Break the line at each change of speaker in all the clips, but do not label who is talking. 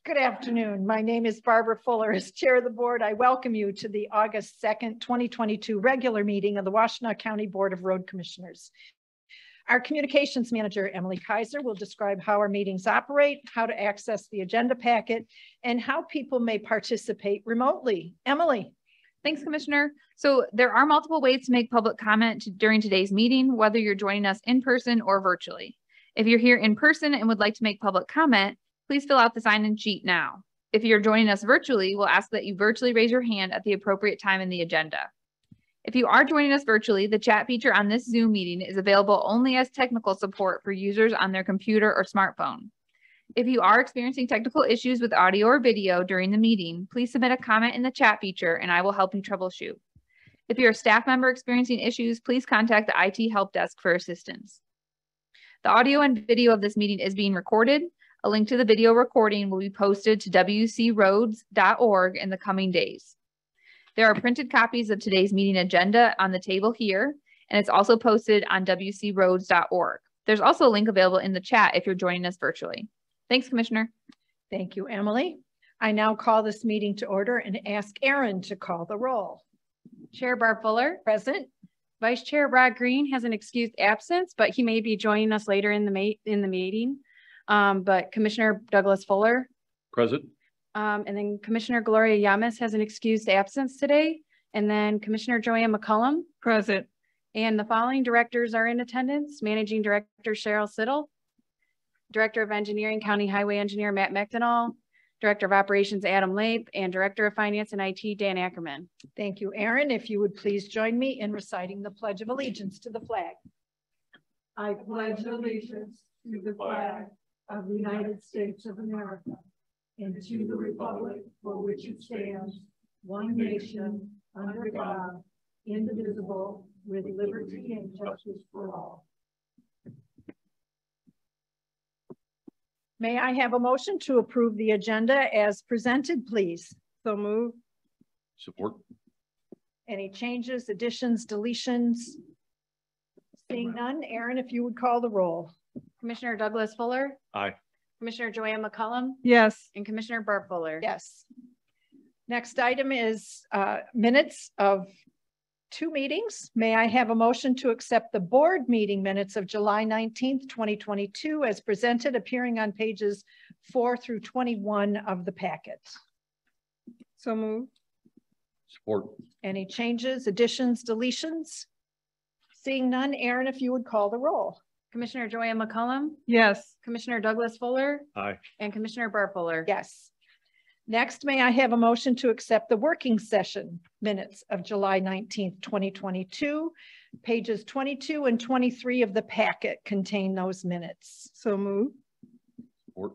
Good afternoon. My name is Barbara Fuller. As chair of the board, I welcome you to the August 2nd, 2022 regular meeting of the Washtenaw County Board of Road Commissioners. Our communications manager, Emily Kaiser, will describe how our meetings operate, how to access the agenda packet, and how people may participate remotely. Emily.
Thanks, Commissioner. So there are multiple ways to make public comment during today's meeting, whether you're joining us in person or virtually. If you're here in person and would like to make public comment, please fill out the sign-in sheet now. If you're joining us virtually, we'll ask that you virtually raise your hand at the appropriate time in the agenda. If you are joining us virtually, the chat feature on this Zoom meeting is available only as technical support for users on their computer or smartphone. If you are experiencing technical issues with audio or video during the meeting, please submit a comment in the chat feature and I will help you troubleshoot. If you're a staff member experiencing issues, please contact the IT help desk for assistance. The audio and video of this meeting is being recorded. A link to the video recording will be posted to wcroads.org in the coming days. There are printed copies of today's meeting agenda on the table here, and it's also posted on wcroads.org. There's also a link available in the chat if you're joining us virtually. Thanks, Commissioner.
Thank you, Emily. I now call this meeting to order and ask Aaron to call the roll.
Chair Barb Fuller.
Present.
Vice Chair Brad Green has an excused absence, but he may be joining us later in the meeting. But Commissioner Douglas Fuller.
Present.
And then Commissioner Gloria Yamas has an excused absence today. And then Commissioner Joanne McCullum.
Present. And
the following directors are in attendance. Managing Director Cheryl Siddle. Director of Engineering, County Highway Engineer Matt McDonald. Director of Operations Adam Lape. And Director of Finance and IT Dan Ackerman.
Thank you, Aaron. If you would please join me in reciting the Pledge of Allegiance to the flag.
I pledge allegiance to the flag of the United States of America and to the republic for which it stands, one nation, under God, indivisible, with liberty and justice for all.
May I have a motion to approve the agenda as presented, please?
So moved.
Support.
Any changes, additions, deletions? Seeing none, Aaron, if you would call the roll.
Commissioner Douglas Fuller.
Aye.
Commissioner Joanne McCullum.
Yes.
And Commissioner Barb Fuller.
Yes. Next item is minutes of 2 meetings. May I have a motion to accept the board meeting minutes of July 19th, 2022 as presented, appearing on pages 4 through 21 of the packet?
So moved.
Support.
Any changes, additions, deletions? Seeing none, Aaron, if you would call the roll.
Commissioner Joanne McCullum.
Yes.
Commissioner Douglas Fuller.
Aye.
And Commissioner Barb Fuller.
Yes. Next, may I have a motion to accept the working session minutes of July 19th, 2022. Pages 22 and 23 of the packet contain those minutes. So moved.
Support.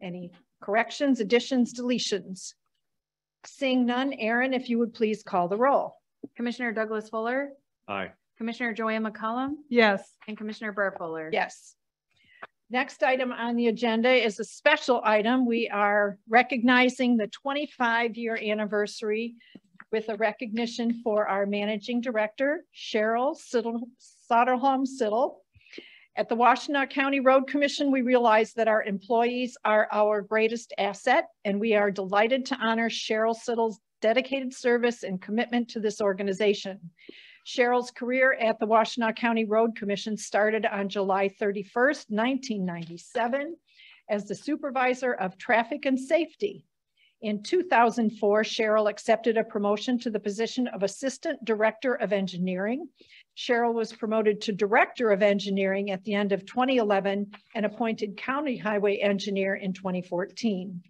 Any corrections, additions, deletions? Seeing none, Aaron, if you would please call the roll.
Commissioner Douglas Fuller.
Aye.
Commissioner Joanne McCullum.
Yes.
And Commissioner Barb Fuller.
Yes. Next item on the agenda is a special item. We are recognizing the 25-year anniversary with a recognition for our managing director, Cheryl Soderholm-Siddle. At the Washtenaw County Road Commission, we realize that our employees are our greatest asset, and we are delighted to honor Cheryl Siddle's dedicated service and commitment to this organization. Cheryl's career at the Washtenaw County Road Commission started on July 31st, 1997 as the supervisor of traffic and safety. In 2004, Cheryl accepted a promotion to the position of Assistant Director of Engineering. Cheryl was promoted to Director of Engineering at the end of 2011 and appointed County Highway Engineer in 2014.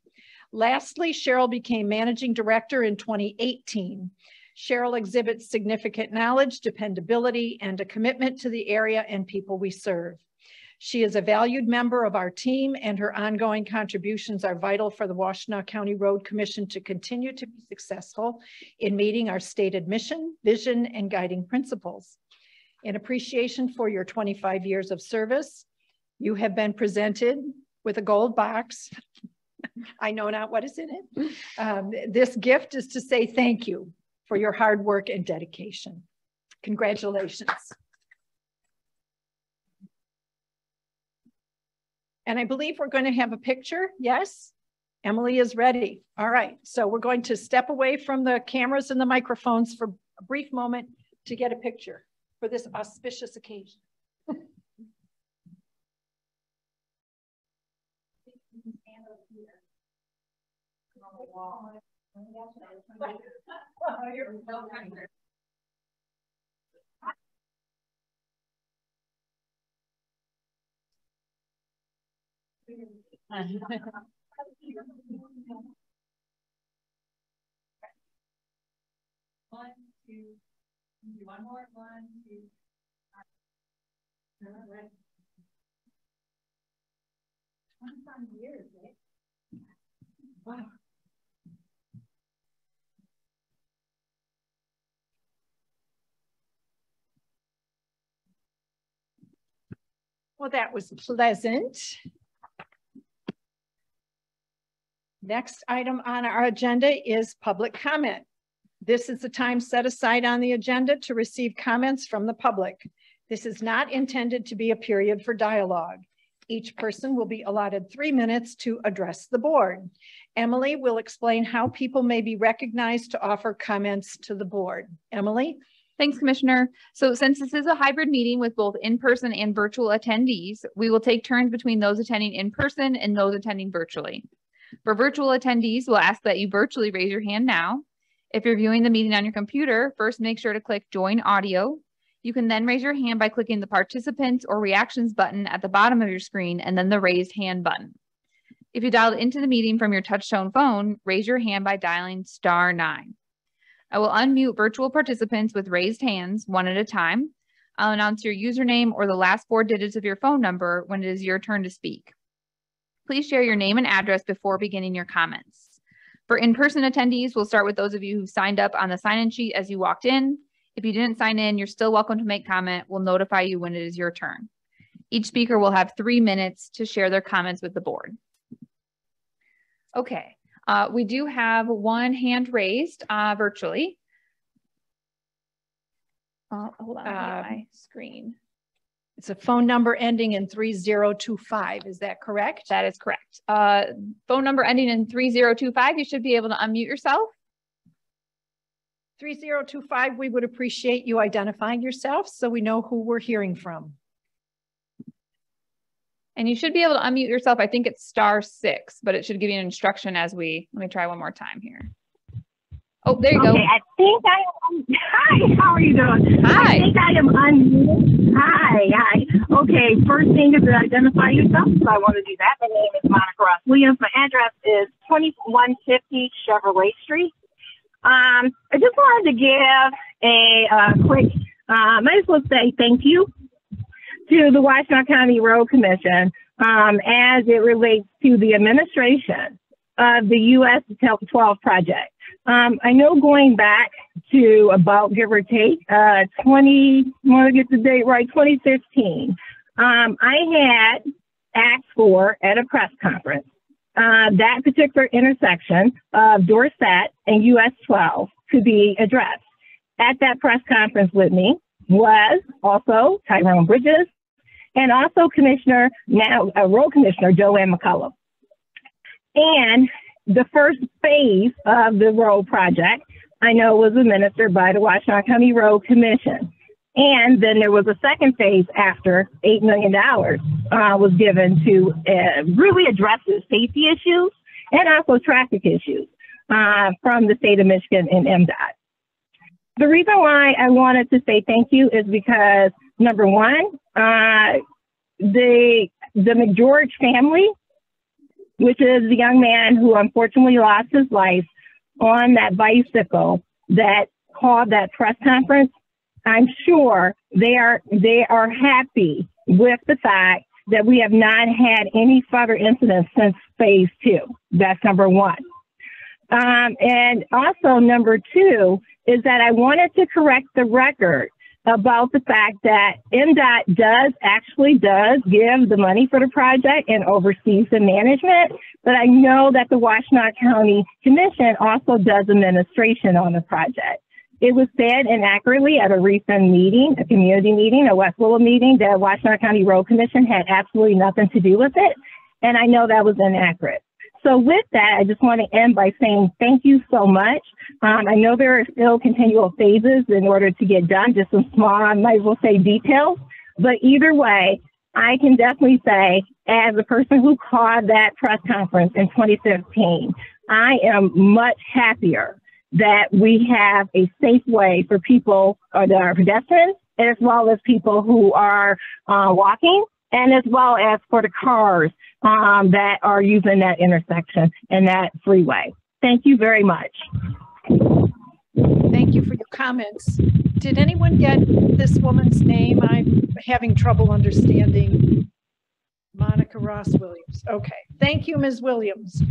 Lastly, Cheryl became Managing Director in 2018. Cheryl exhibits significant knowledge, dependability, and a commitment to the area and people we serve. She is a valued member of our team, and her ongoing contributions are vital for the Washtenaw County Road Commission to continue to be successful in meeting our stated mission, vision, and guiding principles. In appreciation for your 25 years of service, you have been presented with a gold box. I know not what is in it. This gift is to say thank you for your hard work and dedication. Congratulations. And I believe we're going to have a picture, yes? Emily is ready. All right, so we're going to step away from the cameras and the microphones for a brief moment to get a picture for this auspicious occasion. One, two, one more, 1, 2. All right. 25 years, eh? Wow. Well, that was pleasant. Next item on our agenda is public comment. This is the time set aside on the agenda to receive comments from the public. This is not intended to be a period for dialogue. Each person will be allotted 3 minutes to address the board. Emily will explain how people may be recognized to offer comments to the board. Emily?
Thanks, Commissioner. So since this is a hybrid meeting with both in-person and virtual attendees, we will take turns between those attending in person and those attending virtually. For virtual attendees, we'll ask that you virtually raise your hand now. If you're viewing the meeting on your computer, first make sure to click Join Audio. You can then raise your hand by clicking the Participants or Reactions button at the bottom of your screen and then the Raised Hand button. If you dialed into the meeting from your touchtone phone, raise your hand by dialing *9. I will unmute virtual participants with raised hands one at a time. I'll announce your username or the last 4 digits of your phone number when it is your turn to speak. Please share your name and address before beginning your comments. For in-person attendees, we'll start with those of you who signed up on the sign-in sheet as you walked in. If you didn't sign in, you're still welcome to make comment. We'll notify you when it is your turn. Each speaker will have 3 minutes to share their comments with the board. Okay, we do have 1 hand raised virtually. Hold on, my screen.
It's a phone number ending in 3025. Is that correct?
That is correct. Phone number ending in 3025. You should be able to unmute yourself.
3025, we would appreciate you identifying yourself so we know who we're hearing from.
And you should be able to unmute yourself. I think it's *6, but it should give you an instruction as we, let me try one more time here. Oh, there you go.
I think I am. Hi, how are you doing?
Hi.
I think I am unmuted. Hi. Okay, first thing is to identify yourself. So I want to do that. My name is Monica Ross Williams. My address is 2150 Chevrolet Street. I just wanted to give a quick, might as well say thank you to the Washtenaw County Road Commission as it relates to the administration of the US 12 project. I know going back to about, give or take, 2015, I had asked for at a press conference that particular intersection of Dorset and US 12 to be addressed. At that press conference with me was also Tyrone Bridges and also Commissioner, now Road Commissioner Joanne McCullough. And the first phase of the road project, I know, was administered by the Washtenaw County Road Commission. And then there was a second phase after $8 million was given to really address the safety issues and also traffic issues from the state of Michigan and MDOT. The reason why I wanted to say thank you is because, number one, the McGeorge family, which is the young man who unfortunately lost his life on that bicycle that called that press conference, I'm sure they are happy with the fact that we have not had any further incidents since phase 2. That's number one. And also number 2 is that I wanted to correct the record about the fact that MDOT does give the money for the project and oversees the management, but I know that the Washtenaw County Commission also does administration on the project. It was said inaccurately at a recent meeting, a community meeting, a West Willow meeting, that Washtenaw County Road Commission had absolutely nothing to do with it, and I know that was inaccurate. So with that, I just want to end by saying thank you so much. I know there are still continual phases in order to get done, just some small, I might as well say details, but either way, I can definitely say, as a person who called that press conference in 2015, I am much happier that we have a safe way for people that are pedestrians, as well as people who are walking, and as well as for the cars that are using that intersection and that freeway. Thank you very much.
Thank you for your comments. Did anyone get this woman's name? I'm having trouble understanding. Monica Ross Williams. Okay. Thank you, Ms. Williams.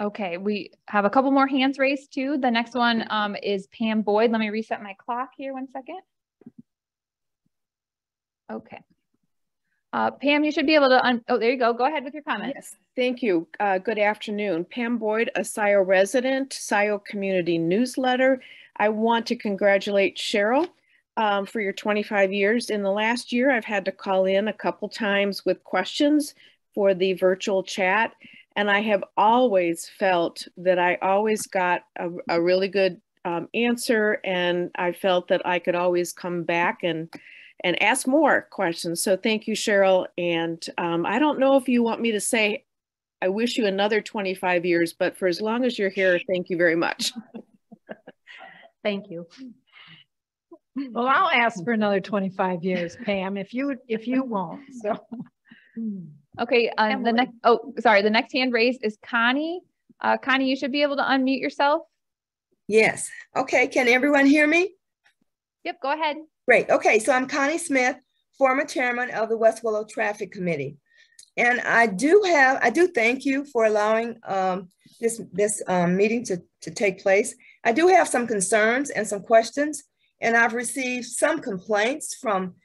Okay, we have a couple more hands raised too. The next one is Pam Boyd. Let me reset my clock here 1 second. Okay. Pam, you should be able to, oh, there you go. Go ahead with your comment.
Yes, thank you. Good afternoon. Pam Boyd, a SIO resident, SIO Community Newsletter. I want to congratulate Cheryl for your 25 years. In the last year, I've had to call in a couple times with questions for the virtual chat. And I have always felt that I always got a really good answer. And I felt that I could always come back and ask more questions. So thank you, Cheryl. And I don't know if you want me to say, I wish you another 25 years, but for as long as you're here, thank you very much.
Thank you.
Well, I'll ask for another 25 years, Pam, if you won't. So.
Okay, the next hand raised is Connie. Connie, you should be able to unmute yourself.
Yes. Okay, can everyone hear me?
Yep, go ahead.
Great. Okay, so I'm Connie Smith, former chairman of the West Willow Traffic Committee. And I do thank you for allowing this meeting to take place. I do have some concerns and some questions, and I've received some complaints from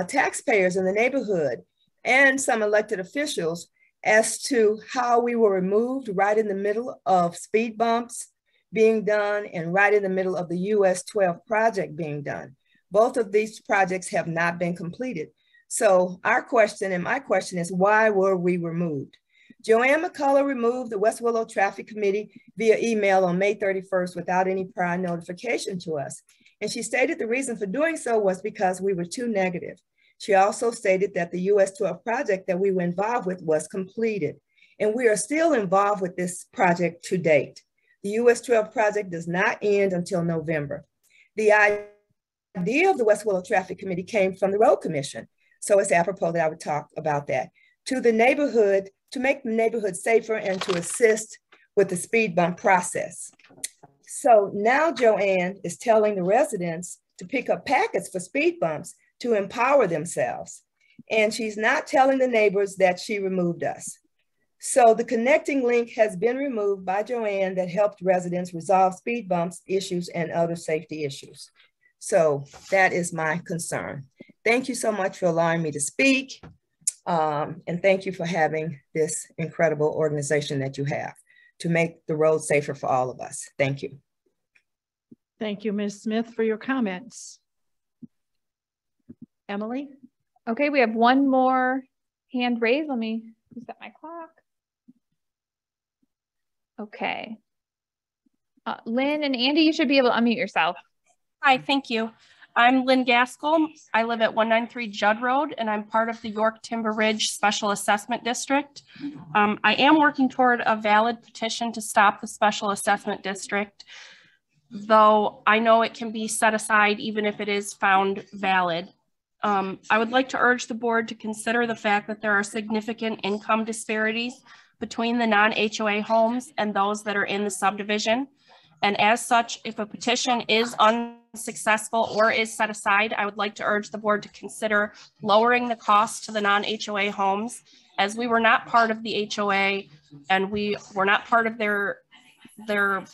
taxpayers in the neighborhood and some elected officials as to how we were removed right in the middle of speed bumps being done and right in the middle of the US 12 project being done. Both of these projects have not been completed. So our question and my question is, why were we removed? Joanne McCullough removed the West Willow Traffic Committee via email on May 31st without any prior notification to us. And she stated the reason for doing so was because we were too negative. She also stated that the US 12 project that we were involved with was completed, and we are still involved with this project to date. The US 12 project does not end until November. The idea of the West Willow Traffic Committee came from the Road Commission, so it's apropos that I would talk about that. To the neighborhood, to make the neighborhood safer and to assist with the speed bump process. So now Joanne is telling the residents to pick up packets for speed bumps to empower themselves. And she's not telling the neighbors that she removed us. So the connecting link has been removed by Joanne that helped residents resolve speed bumps issues and other safety issues. So that is my concern. Thank you so much for allowing me to speak. And thank you for having this incredible organization that you have to make the road safer for all of us. Thank you.
Thank you, Ms. Smith, for your comments. Emily?
Okay, we have one more hand raised. Let me reset my clock. Okay. Lynn and Andy, you should be able to unmute yourself.
Hi, thank you. I'm Lynn Gaskell. I live at 193 Judd Road, and I'm part of the York Timber Ridge Special Assessment District. I am working toward a valid petition to stop the Special Assessment District, though I know it can be set aside even if it is found valid. I would like to urge the board to consider the fact that there are significant income disparities between the non-HOA homes and those that are in the subdivision. And as such, if a petition is unsuccessful or is set aside, I would like to urge the board to consider lowering the cost to the non-HOA homes, as we were not part of the HOA and we were not part of their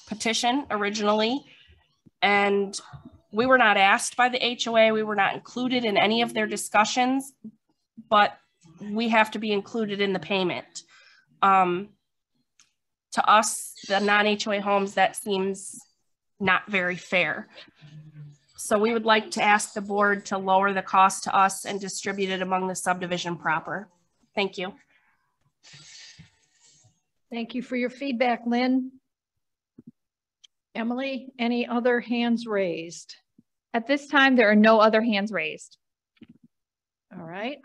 petition originally. And we were not asked by the HOA, we were not included in any of their discussions, but we have to be included in the payment. To us, the non-HOA homes, that seems not very fair. So we would like to ask the board to lower the cost to us and distribute it among the subdivision proper. Thank you.
Thank you for your feedback, Lynn. Emily, any other hands raised?
At this time, there are no other hands raised.
All right.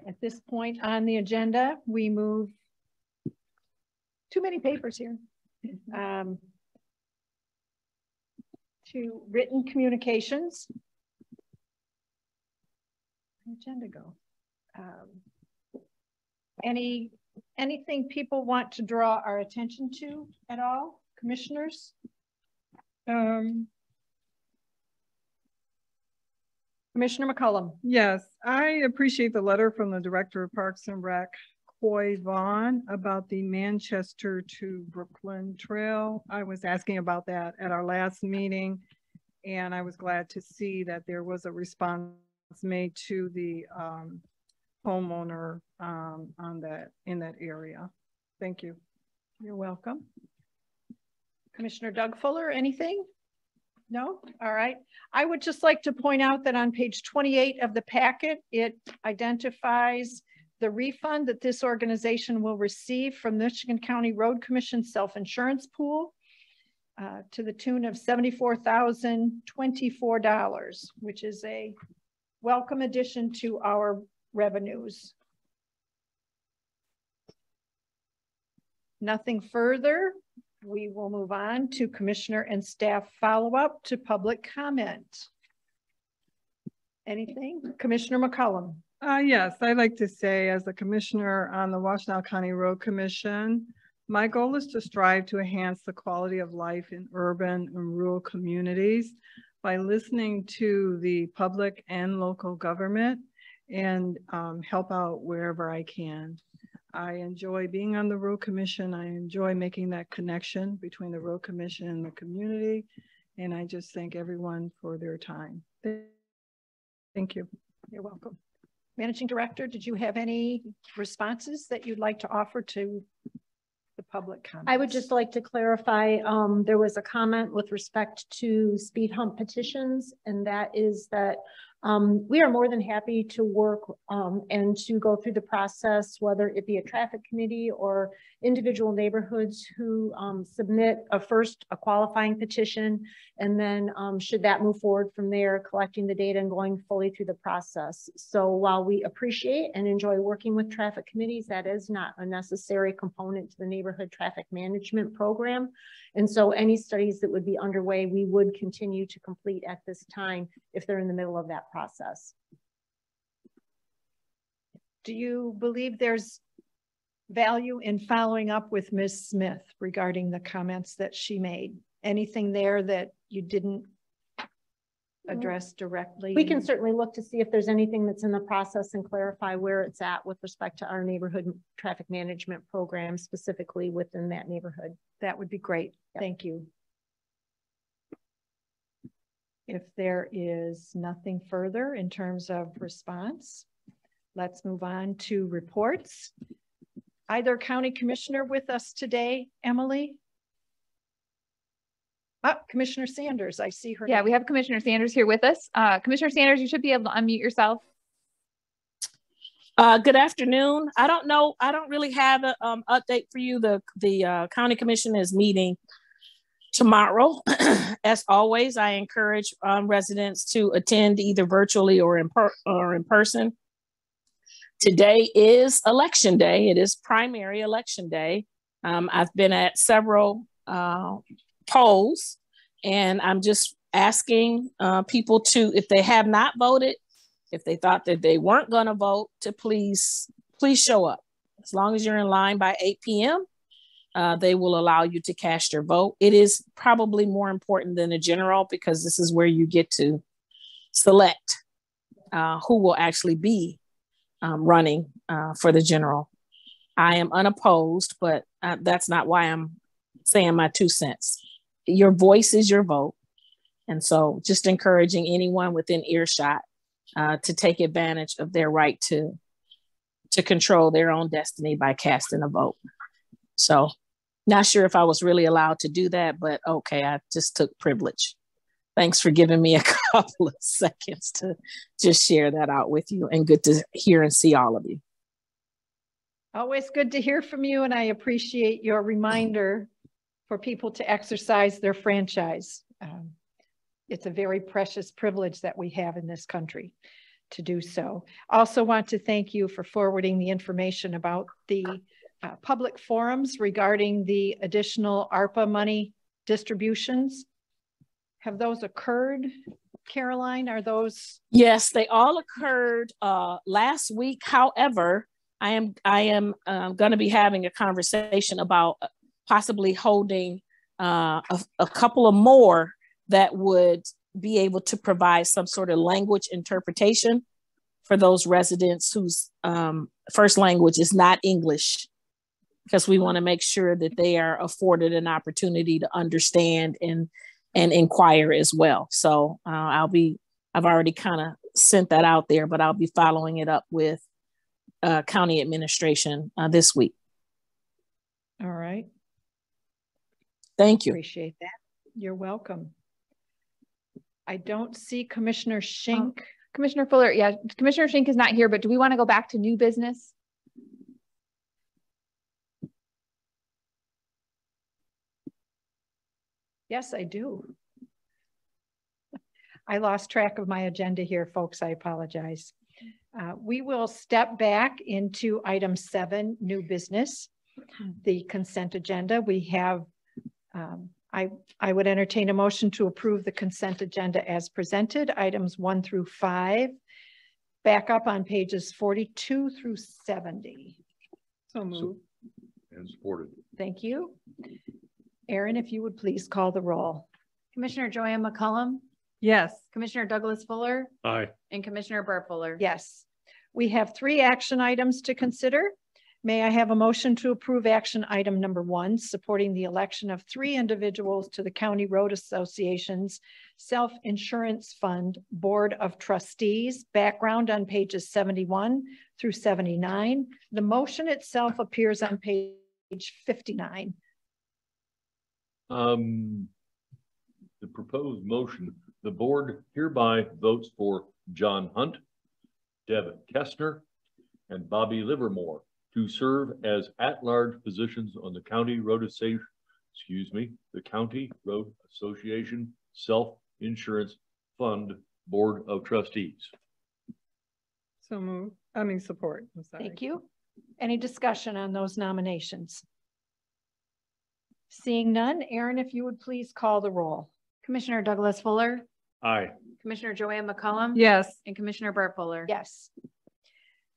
At this point on the agenda, we move, too many papers here, to written communications. Where'd the agenda go? Anything people want to draw our attention to at all, commissioners? Commissioner McCollum.
Yes, I appreciate the letter from the Director of Parks and Rec, Coy Vaughn, about the Manchester to Brooklyn Trail. I was asking about that at our last meeting, and I was glad to see that there was a response made to the homeowner in that area. Thank you.
You're welcome. Commissioner Doug Fuller, anything? No? All right. I would just like to point out that on page 28 of the packet, it identifies the refund that this organization will receive from the Michigan County Road Commission self-insurance pool to the tune of $74,024, which is a welcome addition to our revenues. Nothing further. We will move on to commissioner and staff follow-up to public comment. Anything? Commissioner McCollum.
Yes, I'd like to say, as a commissioner on the Washtenaw County Road Commission, my goal is to strive to enhance the quality of life in urban and rural communities by listening to the public and local government and help out wherever I can. I enjoy being on the Road Commission. I enjoy making that connection between the Road Commission and the community. And I just thank everyone for their time. Thank you.
You're welcome. Managing Director, did you have any responses that you'd like to offer to the public comments?
I would just like to clarify, there was a comment with respect to speed hump petitions, and that is that we are more than happy to work and to go through the process, whether it be a traffic committee or individual neighborhoods who submit a qualifying petition, and then should that move forward from there, collecting the data and going fully through the process. So while we appreciate and enjoy working with traffic committees, that is not a necessary component to the neighborhood traffic management program. And so any studies that would be underway, we would continue to complete at this time if they're in the middle of that process.
Do you believe there's value in following up with Ms. Smith regarding the comments that she made? Anything there that you didn't address directly?
We can certainly look to see if there's anything that's in the process and clarify where it's at with respect to our neighborhood traffic management program, specifically within that neighborhood.
That would be great. Yep. Thank you. If there is nothing further in terms of response, let's move on to reports. Either county commissioner with us today, Emily? Commissioner Sanders, I see her.
Yeah, we have Commissioner Sanders here with us. Commissioner Sanders, you should be able to unmute yourself.
Good afternoon. I don't really have an update for you. The county commission is meeting tomorrow. As always, I encourage residents to attend either virtually or in person. Today is election day. It is primary election day. I've been at several polls, and I'm just asking people to, if they have not voted, if they thought that they weren't going to vote, to please show up. As long as you're in line by 8 p.m., they will allow you to cast your vote. It is probably more important than a general, because this is where you get to select who will actually be running for the general. I am unopposed, but that's not why I'm saying my 2 cents. Your voice is your vote. And so just encouraging anyone within earshot to take advantage of their right to control their own destiny by casting a vote. So not sure if I was really allowed to do that, but okay, I just took privilege. Thanks for giving me a couple of seconds to just share that out with you, and good to hear and see all of you.
Always good to hear from you, and I appreciate your reminder for people to exercise their franchise. It's a very precious privilege that we have in this country to do so. Also want to thank you for forwarding the information about the public forums regarding the additional ARPA money distributions. Have those occurred, Caroline? Are those?
Yes, they all occurred last week. However, I am going to be having a conversation about possibly holding a couple of more that would be able to provide some sort of language interpretation for those residents whose first language is not English, because we want to make sure that they are afforded an opportunity to understand and inquire as well. So I've already kind of sent that out there, but I'll be following it up with county administration this week.
All right.
Thank you.
Appreciate that. You're welcome. I don't see Commissioner Schenk.
Commissioner Fuller, yeah, Commissioner Schenk is not here, but do we want to go back to new business?
Yes, I do. I lost track of my agenda here, folks. I apologize. We will step back into item 7, new business, the consent agenda. We have, I would entertain a motion to approve the consent agenda as presented, items 1 through 5, back up on pages 42 through 70.
So moved.
And supported.
Thank you. Aaron, if you would please call the roll.
Commissioner Joanne McCullum,
Yes.
Commissioner Douglas Fuller,
Aye.
and Commissioner Burt Fuller.
Yes. We have 3 action items to consider. May I have a motion to approve action item number 1, supporting the election of 3 individuals to the County Road Association's Self-Insurance Fund Board of Trustees, background on pages 71 through 79. The motion itself appears on page 59.
The proposed motion, the board hereby votes for John Hunt, Deb Kestner, and Bobby Livermore to serve as at-large positions on the County Road Association Self-Insurance Fund Board of Trustees.
So moved. Support. I'm sorry.
Thank you. Any discussion on those nominations? Seeing none, Aaron, if you would please call the roll.
Commissioner Douglas Fuller,
Aye.
Commissioner Joanne McCullum,
Yes.
and Commissioner Burt Fuller.
Yes.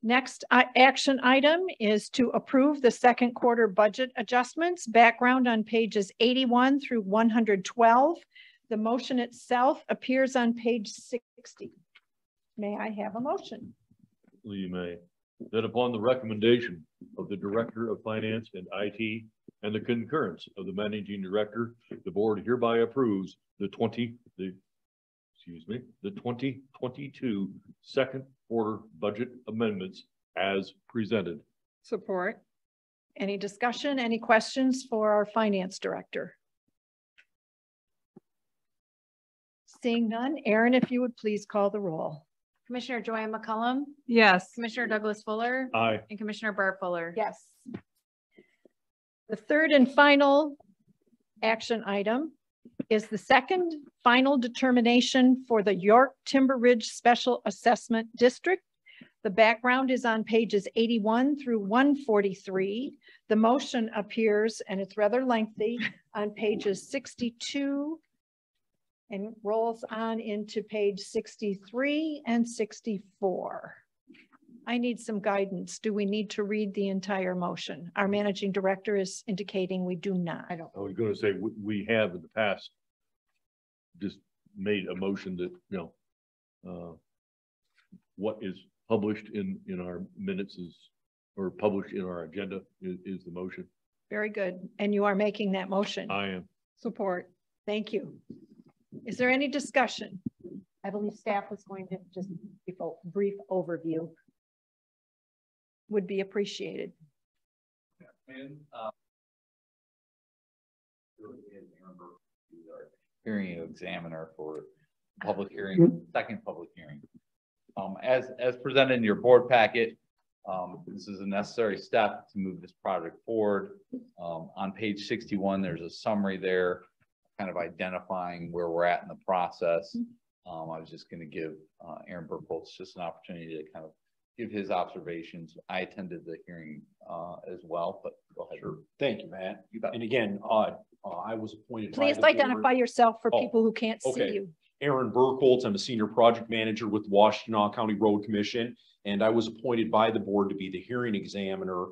Next action item is to approve the second quarter budget adjustments, background on pages 81 through 112. The motion itself appears on page 60. May I have a motion?
You may. That upon the recommendation of the Director of Finance and IT and the concurrence of the Managing Director, the board hereby approves the 2022 second quarter budget amendments as presented.
Support.
Any discussion, any questions for our Finance Director? Seeing none, Aaron, if you would please call the roll.
Commissioner Joanne McCullum,
Yes.
Commissioner Douglas Fuller,
Aye.
and Commissioner Burt Fuller.
Yes. The third and final action item is the second final determination for the York Timber Ridge Special Assessment District. The background is on pages 81 through 143. The motion appears, and it's rather lengthy, on pages 62 and rolls on into page 63 and 64. I need some guidance. Do we need to read the entire motion? Our managing director is indicating we do not.
I was going to say we have in the past just made a motion that, what is published in our minutes is, or published in our agenda is the motion.
Very good. And you are making that motion?
I am.
Support. Thank you. Is there any discussion?
I believe staff was going to just give a brief overview.
Would be appreciated.
Hearing examiner for public hearing, second public hearing. As presented in your board packet, This is a necessary step to move this project forward. On page 61, there's a summary there, kind of identifying where we're at in the process. I was just going to give Aaron Burkholz just an opportunity to kind of give his observations. I attended the hearing as well, but go ahead.
Sure. Thank you, Matt.
You bet.
And again, I was appointed.
Please
by the
identify
board.
yourself for
Oh,
people who can't see
okay.
you.
Aaron Burkholz. I'm a senior project manager with Washtenaw County Road Commission, and I was appointed by the board to be the hearing examiner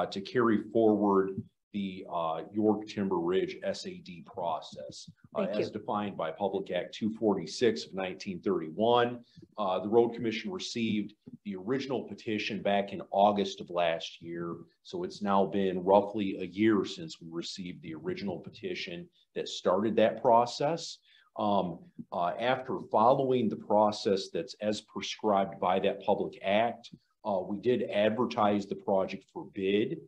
to carry forward the York Timber Ridge SAD process as defined by Public Act 246 of 1931. The Road Commission received the original petition back in August of last year. So it's now been roughly a year since we received the original petition that started that process. After following the process that's as prescribed by that public act, we did advertise the project for bid.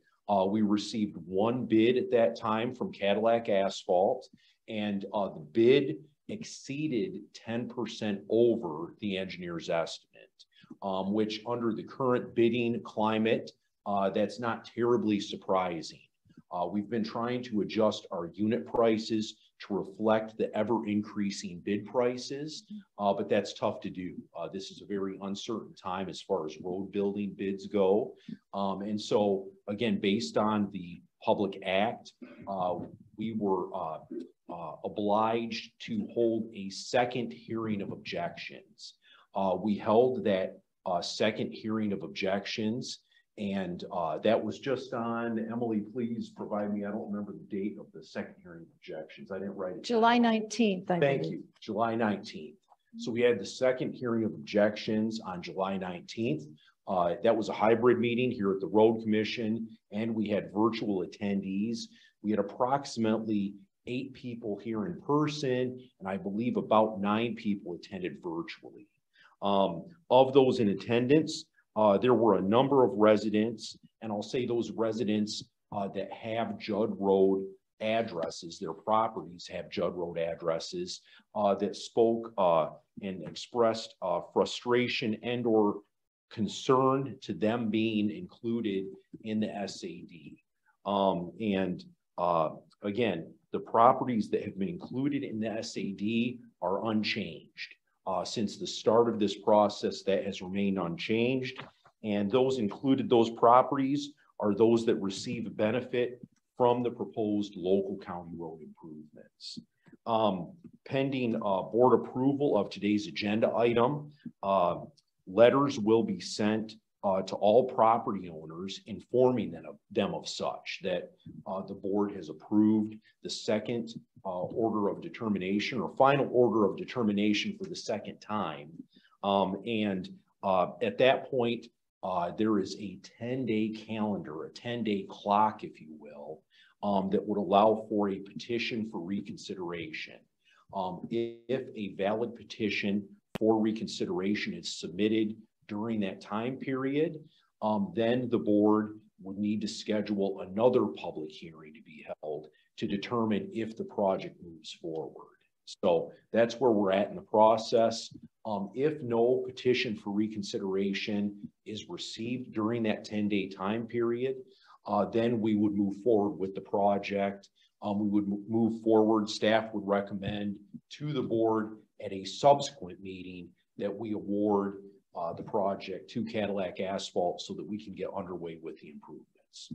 We received one bid at that time from Cadillac Asphalt, and the bid exceeded 10% over the engineer's estimate, which under the current bidding climate, that's not terribly surprising. We've been trying to adjust our unit prices to reflect the ever increasing bid prices, but that's tough to do. This is a very uncertain time as far as road building bids go. And so again, based on the public act, we were obliged to hold a second hearing of objections. We held that second hearing of objections, and that was just on, Emily, please provide me, I don't remember the date of the second hearing of objections. I didn't write it
July
down.
19th, I
Thank
believe.
you, July 19th. So we had the second hearing of objections on July 19th. That was a hybrid meeting here at the Road Commission, and we had virtual attendees. We had approximately 8 people here in person, and I believe about 9 people attended virtually. Of those in attendance, there were a number of residents, and I'll say those residents that have Judd Road addresses, their properties have Judd Road addresses, that spoke and expressed frustration and or concern to them being included in the SAD. Again, the properties that have been included in the SAD are unchanged. Since the start of this process, that has remained unchanged. And those included, those properties are those that receive benefit from the proposed local county road improvements. Pending board approval of today's agenda item, letters will be sent to all property owners informing them of such that the board has approved the second order of determination or final order of determination for the second time. At that point, there is a 10-day calendar, a 10-day clock, if you will, that would allow for a petition for reconsideration. If a valid petition for reconsideration is submitted during that time period, then the board would need to schedule another public hearing to be held to determine if the project moves forward. So that's where we're at in the process. If no petition for reconsideration is received during that 10-day time period, then we would move forward with the project. We would move forward. Staff would recommend to the board at a subsequent meeting that we award the project to Cadillac Asphalt so that we can get underway with the improvements.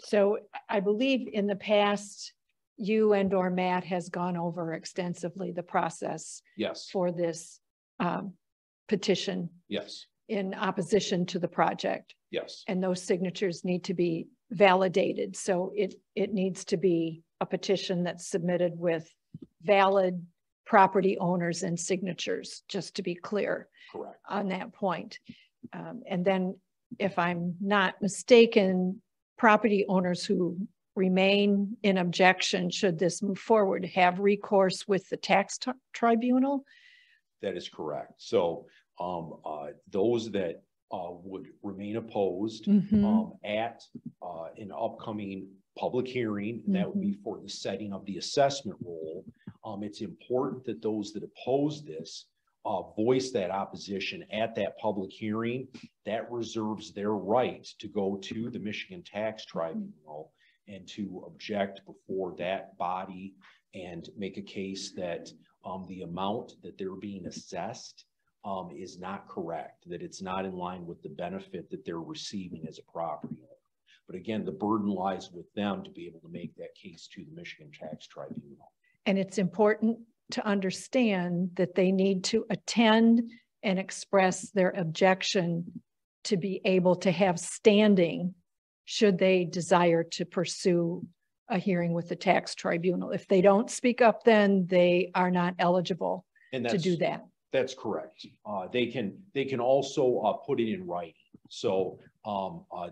So I believe in the past, you and or Matt has gone over extensively the process for this petition in opposition to the project. And those signatures need to be validated. So it needs to be a petition that's submitted with valid property owners and signatures, just to be clear on that point. And then if I'm not mistaken, property owners who remain in objection, should this move forward, have recourse with the tax tribunal?
That is correct. So those that would remain opposed at an upcoming public hearing, and that would be for the setting of the assessment roll. It's important that those that oppose this voice that opposition at that public hearing, that reserves their right to go to the Michigan Tax Tribunal and to object before that body and make a case that the amount that they're being assessed is not correct, that it's not in line with the benefit that they're receiving as a property owner. But again, the burden lies with them to be able to make that case to the Michigan Tax Tribunal.
And it's important to understand that they need to attend and express their objection to be able to have standing should they desire to pursue a hearing with the tax tribunal. If they don't speak up, then they are not eligible to do that.
That's correct. They can also put it in writing. So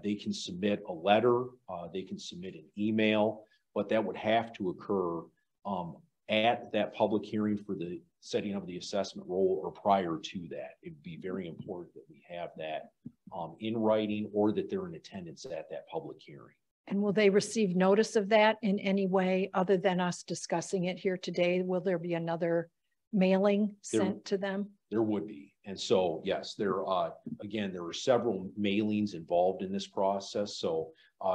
they can submit a letter, they can submit an email, but that would have to occur at that public hearing for the setting of the assessment roll or prior to that. It would be very important that we have that in writing or that they're in attendance at that public hearing.
And will they receive notice of that in any way other than us discussing it here today? Will there be another mailing sent to them?
There would be. And so, yes, again, there are several mailings involved in this process. So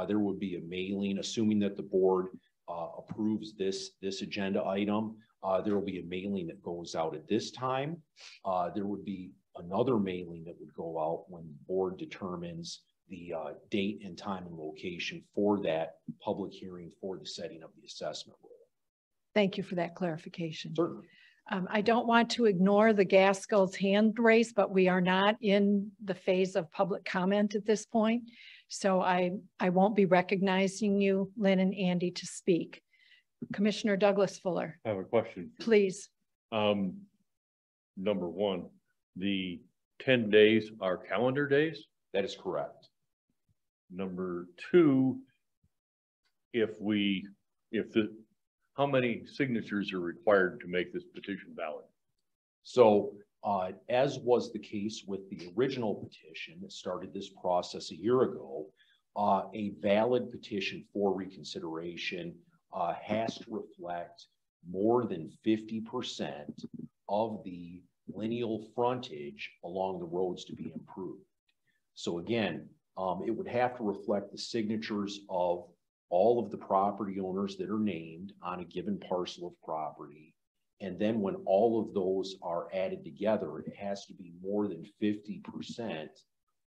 there would be a mailing, assuming that the board approves this agenda item. There will be a mailing that goes out at this time. There would be another mailing that would go out when the board determines the date and time and location for that public hearing for the setting of the assessment roll.
Thank you for that clarification.
Certainly.
I don't want to ignore the Gaskell's hand raise, but we are not in the phase of public comment at this point. So I won't be recognizing you, Lynn and Andy, to speak. Commissioner Douglas Fuller.
I have a question.
Please.
Number one, the 10 days are calendar days?
That is correct.
Number two, how many signatures are required to make this petition valid?
So as was the case with the original petition that started this process a year ago, a valid petition for reconsideration has to reflect more than 50% of the lineal frontage along the roads to be improved. So again, it would have to reflect the signatures of all of the property owners that are named on a given parcel of property. And then when all of those are added together, it has to be more than 50%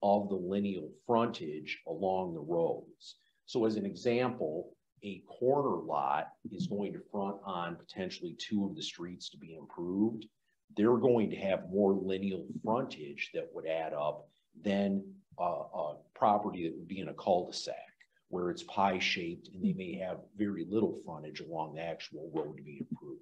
of the lineal frontage along the roads. So as an example, a corner lot is going to front on potentially 2 of the streets to be improved. They're going to have more lineal frontage that would add up than a property that would be in a cul-de-sac, where it's pie-shaped and they may have very little frontage along the actual road to be improved.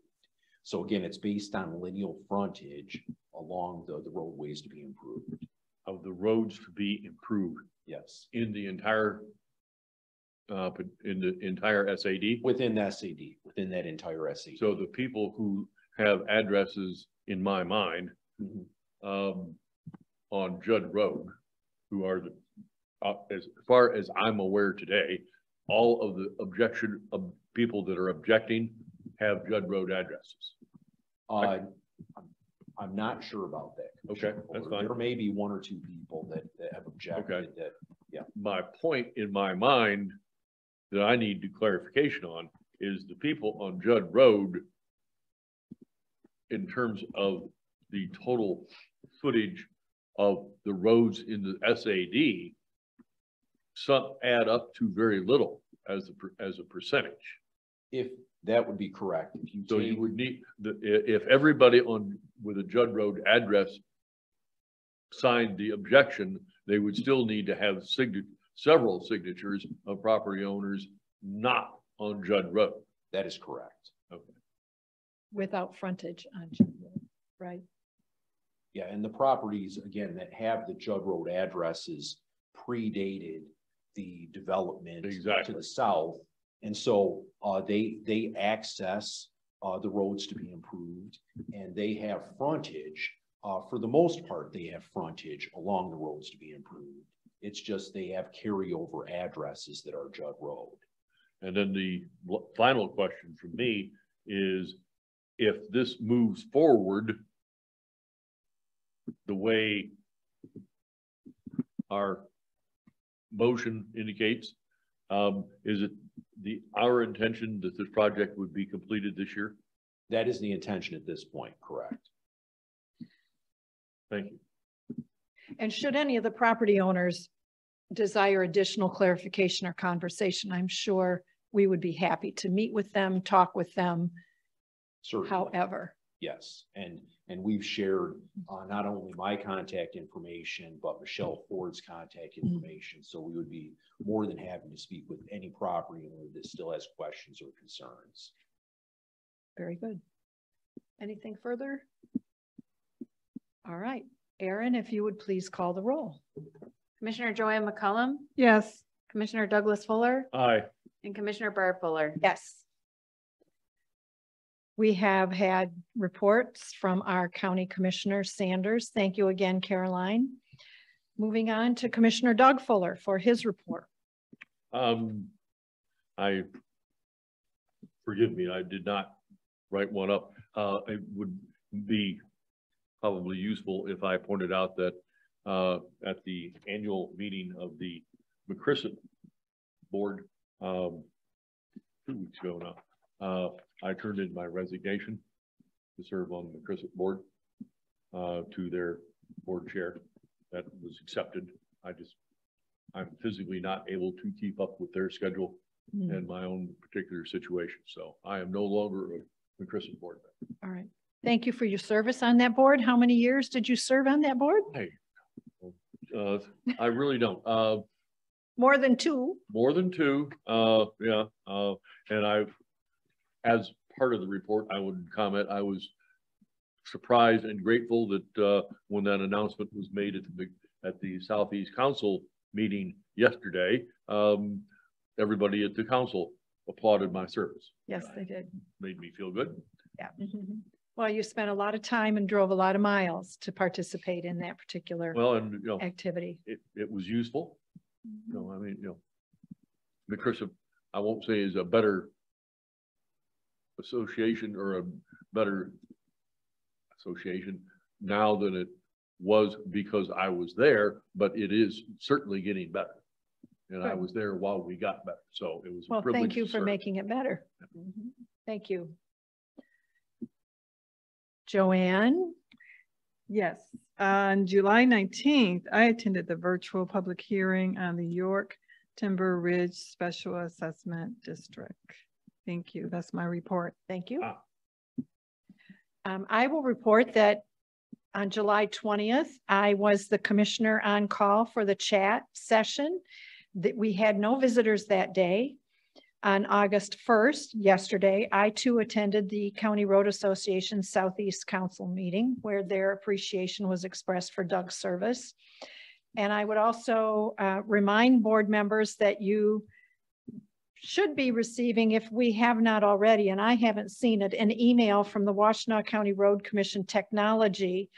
So again, it's based on lineal frontage along the roadways to be improved.
Of the roads to be improved?
Yes.
In the entire SAD?
Within the SAD, within that entire SAD.
So the people who have addresses, in my mind, on Judd Road, who are as far as I'm aware today, all of the people that are objecting have Judd Road addresses.
I'm not sure about that.
Okay, that's fine.
There may be 1 or 2 people that have objected.
Okay.
That, yeah.
My point in my mind that I need clarification on is the people on Judd Road, in terms of the total footage of the roads in the SAD, some add up to very little as a percentage.
If that would be correct.
So you would need, if everybody with a Judd Road address signed the objection, they would still need to have several signatures of property owners not on Judd Road.
That is correct.
Okay.
Without frontage on Judd Road, right?
Yeah, and the properties, again, that have the Judd Road addresses predated the development to the south. And so they access the roads to be improved, and they have frontage. For the most part, they have frontage along the roads to be improved. It's just they have carryover addresses that are Judd Road.
And then the final question from me is, if this moves forward, the way our motion indicates, is it our intention that this project would be completed this year?
That is the intention at this point, correct?
Thank you.
And should any of the property owners desire additional clarification or conversation, I'm sure we would be happy to meet with them, talk with them.
Certainly.
However.
Yes, and we've shared not only my contact information, but Michelle Ford's contact information. So we would be more than happy to speak with any property owner that still has questions or concerns.
Very good. Anything further? All right, Aaron, if you would please call the roll.
Commissioner Joanne McCullum,
Yes.
Commissioner Douglas Fuller,
Aye.
and Commissioner Barb Fuller.
Yes. We have had reports from our County Commissioner Sanders. Thank you again, Caroline. Moving on to Commissioner Doug Fuller for his report.
Forgive me, I did not write one up. It would be probably useful if I pointed out that at the annual meeting of the McChrysson board 2 weeks ago now, I turned in my resignation to serve on the McChrysson board to their board chair. That was accepted. I'm physically not able to keep up with their schedule and my own particular situation. So I am no longer a McChrysson board member.
All right. Thank you for your service on that board. How many years did you serve on that board?
Hey, I really don't.
More than 2.
More than 2. Yeah. And as part of the report, I would comment, I was surprised and grateful that when that announcement was made at the Southeast Council meeting yesterday, everybody at the council applauded my service.
Yes, they did.
Made me feel good.
Yeah. Well, you spent a lot of time and drove a lot of miles to participate in that particular activity.
It was useful. I mean, McChrysson, I won't say is a better association or a better association now than it was because I was there, but it is certainly getting better. And I was there while we got better. So it was a privilege.
Thank you for making it better. Thank you. Joanne?
Yes. On July 19th, I attended the virtual public hearing on the York Timber Ridge Special Assessment District. Thank you. That's my report.
Thank you. I will report that on July 20th, I was the commissioner on call for the chat session. That we had no visitors that day. On August 1st, yesterday, I too attended the County Road Association Southeast Council meeting where their appreciation was expressed for Doug's service. And I would also remind board members that you should be receiving, if we have not already, and I haven't seen it, an email from the Washtenaw County Road Commission Technology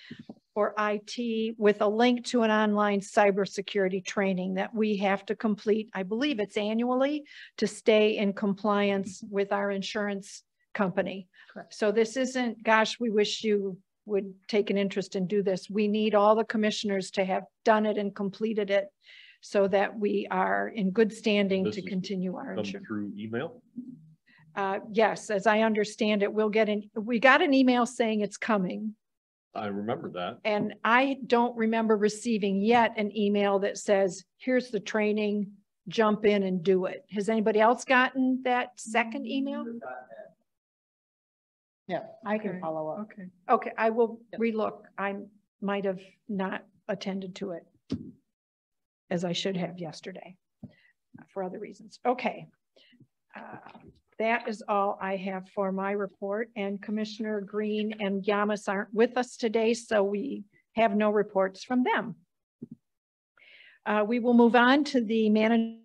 or IT with a link to an online cybersecurity training that we have to complete. I believe it's annually to stay in compliance with our insurance company. Correct. So this isn't, gosh, we wish you would take an interest and do this. We need all the commissioners to have done it and completed it so that we are in good standing to continue our insurance.
Through email?
Yes, as I understand it, we got an email saying it's coming.
I remember that.
And I don't remember receiving yet an email that says, here's the training, jump in and do it. Has anybody else gotten that second email?
Yeah, I can follow up.
Okay.
Okay, I will relook. I might have not attended to it as I should have yesterday for other reasons. Okay. That is all I have for my report, and Commissioner Green and Yamas aren't with us today, so we have no reports from them. We will move on to the managing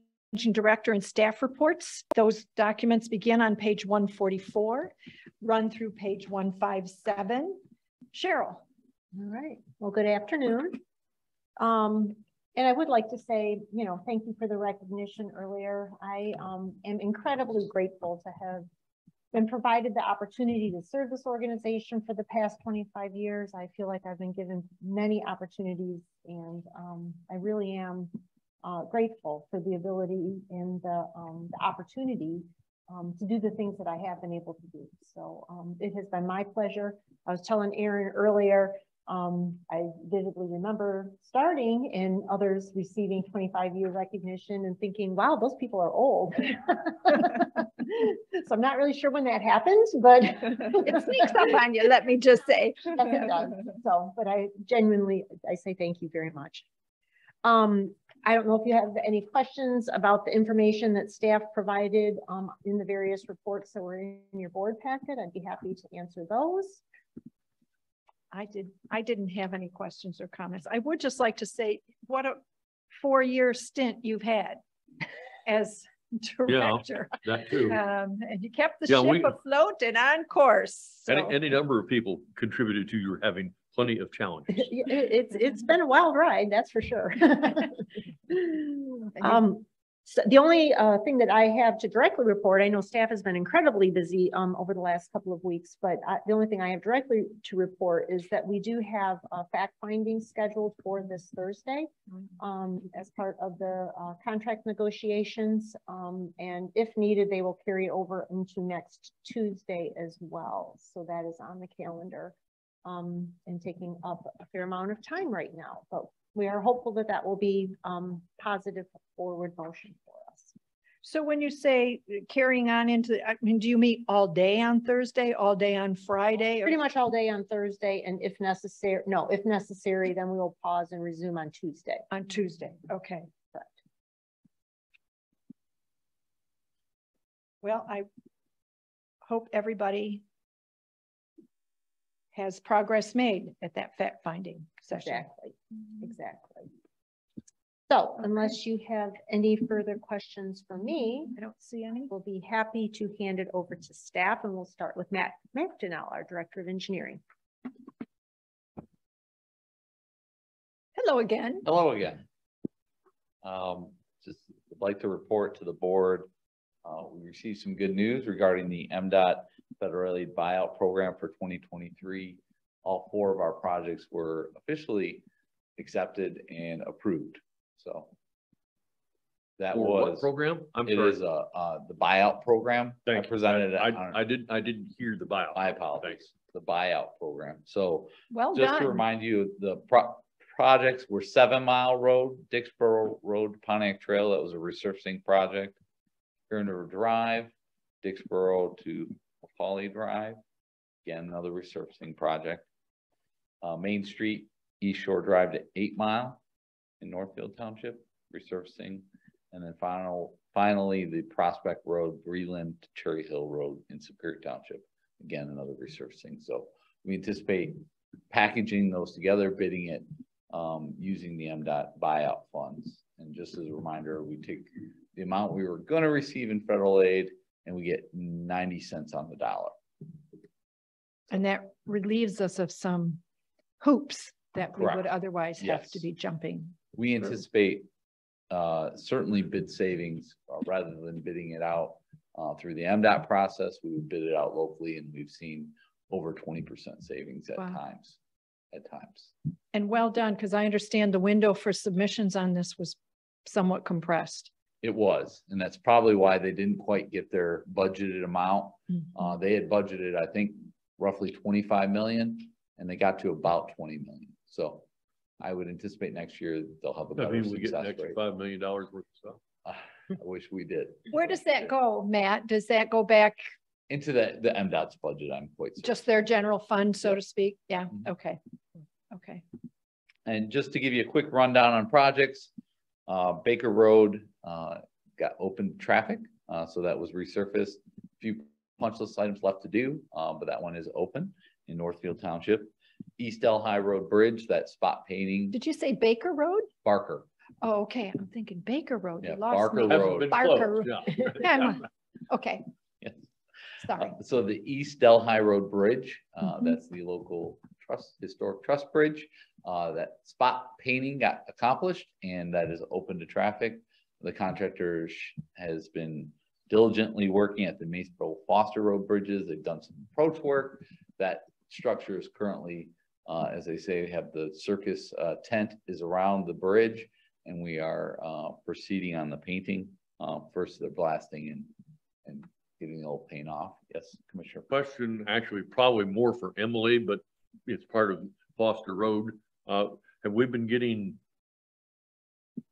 director and staff reports. Those documents begin on page 144, run through page 157. Cheryl.
All right. Well, good afternoon. And I would like to say, thank you for the recognition earlier. I am incredibly grateful to have been provided the opportunity to serve this organization for the past 25 years. I feel like I've been given many opportunities, and I really am grateful for the ability and the opportunity to do the things that I have been able to do. So it has been my pleasure. I was telling Aaron earlier, I vividly remember starting and others receiving 25-year recognition and thinking, wow, those people are old. So I'm not really sure when that happens, but it sneaks up on you, let me just say. Yes, it does. So, but I genuinely, I say thank you very much. I don't know if you have any questions about the information that staff provided in the various reports that were in your board packet. I'd be happy to answer those.
I didn't have any questions or comments. I would just like to say what a 4-year stint you've had as director.
Yeah, that too.
And you kept the ship afloat and on course. So.
Any number of people contributed to your having plenty of challenges.
It's been a wild ride, that's for sure. So the only thing that I have to directly report, I know staff has been incredibly busy over the last couple of weeks, but the only thing I have directly to report is that we do have fact finding scheduled for this Thursday as part of the contract negotiations. And if needed, they will carry over into next Tuesday as well. So that is on the calendar and taking up a fair amount of time right now, but we are hopeful that that will be positive forward motion for us.
So when you say carrying on into, I mean, do you meet all day on Thursday, all day on Friday?
Pretty much all day on Thursday, and if necessary, then we will pause and resume on Tuesday.
On Tuesday, okay.
Correct.
Well, I hope everybody has progress made at that fact finding session.
Exactly. So unless you have any further questions for me,
I don't see any.
We'll be happy to hand it over to staff, and we'll start with Matt McDonnell, our Director of Engineering.
Hello again.
Hello again. Just would like to report to the board. We received some good news regarding the MDOT Federal Aid Buyout Program for 2023. All 4 of our projects were officially accepted and approved. So that was
what program?
It is the buyout program.
Thank
I presented it.
I didn't hear the buyout.
I apologize.
Thanks.
The buyout program. So
well
just
done.
to remind you, the projects were 7 Mile Road, Dixboro Road, Pontiac Trail. That was a resurfacing project. River Drive, Dixboro to Pauley Drive. Again, another resurfacing project. Main Street, East Shore Drive to 8 Mile in Northfield Township, resurfacing. And then finally, the Prospect Road, Breland to Cherry Hill Road in Superior Township. Again, another resurfacing. So we anticipate packaging those together, bidding it using the MDOT buyout funds. And just as a reminder, we take the amount we were going to receive in federal aid and we get 90 cents on the dollar.
And that relieves us of some hoops that we would otherwise have to be jumping.
We anticipate certainly bid savings rather than bidding it out through the MDOT process. We would bid it out locally, and we've seen over 20% savings at times.
And well done, because I understand the window for submissions on this was somewhat compressed.
It was, and that's probably why they didn't quite get their budgeted amount. They had budgeted, I think, roughly 25 million, and they got to about 20 million. So I would anticipate next year they'll have a better success rate.
We get an extra $5 million worth of stuff.
I wish we did.
Where does that go, Matt? Does that go back
into the MDOT's budget? I'm quite certain.
Just their general fund, so to speak? Yeah. Okay. Okay.
And just to give you a quick rundown on projects, Baker Road got open traffic, so that was resurfaced. A few punch list items left to do, but that one is open in Northfield Township. East Delhi Road Bridge, that spot painting.
Did you say Baker Road?
Barker.
Oh, okay. I'm thinking Baker Road.
Yeah,
you lost
Barker
me.
Road.
Barker.
Yeah.
Okay.
Yes.
Sorry.
So the East Delhi Road Bridge, that's the local historic trust bridge. That spot painting got accomplished, and that is open to traffic. The contractor has been diligently working at the Macefield Foster Road bridges. They've done some approach work. That structure is currently, as they say, have the circus tent is around the bridge, and we are proceeding on the painting. First they're blasting and getting the old paint off. Yes, Commissioner.
Question actually probably more for Emily, but it's part of Foster Road. Have we been getting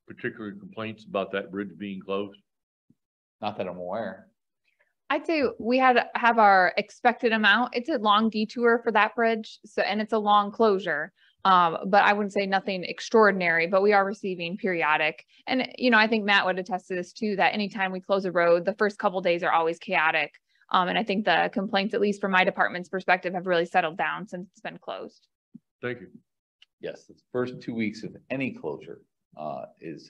particular complaints about that bridge being closed?
Not that I'm aware.
I'd say we have our expected amount. It's a long detour for that bridge, so and it's a long closure. But I wouldn't say nothing extraordinary, but we are receiving periodic. And, you know, I think Matt would attest to this too, that anytime we close a road, the first couple days are always chaotic. And I think the complaints, at least from my department's perspective, have really settled down since it's been closed.
Thank you.
Yes, the first 2 weeks of any closure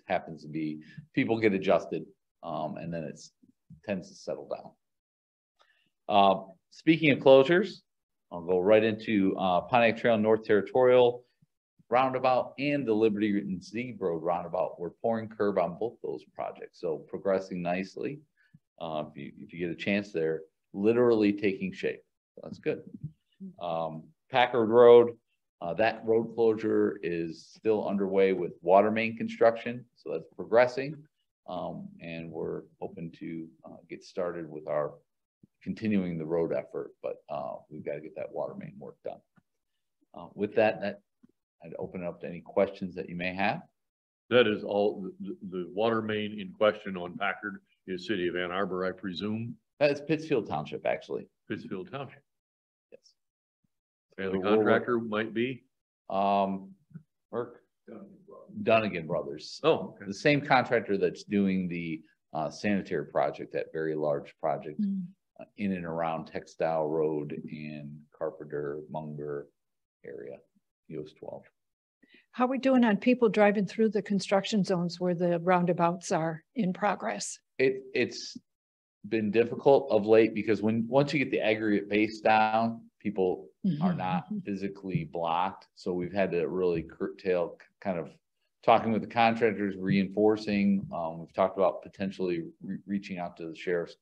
happens to be, people get adjusted, and then it tends to settle down. Speaking of closures, I'll go right into Pontiac Trail North Territorial roundabout and the Liberty and Zeeb Road roundabout. We're pouring curb on both those projects, so progressing nicely. If you get a chance, they're literally taking shape. So that's good. Packard Road, that road closure is still underway with water main construction, so that's progressing. And we're hoping to get started with our continuing the road effort, but we've got to get that water main work done. With that, I'd open it up to any questions that you may have.
That is all. The water main in question on Packard is City of Ann Arbor, I presume.
It's Pittsfield Township, actually.
Pittsfield Township.
Yes.
And the contractor might be?
Dunnigan Brothers.
Oh, okay.
The same contractor that's doing the sanitary project, that very large project in and around Textile Road and Carpenter, Munger area, US 12.
How are we doing on people driving through the construction zones where the roundabouts are in progress?
It's been difficult of late because once you get the aggregate base down, people are not physically blocked. So we've had to really curtail, kind of talking with the contractors, reinforcing. We've talked about potentially reaching out to the sheriffs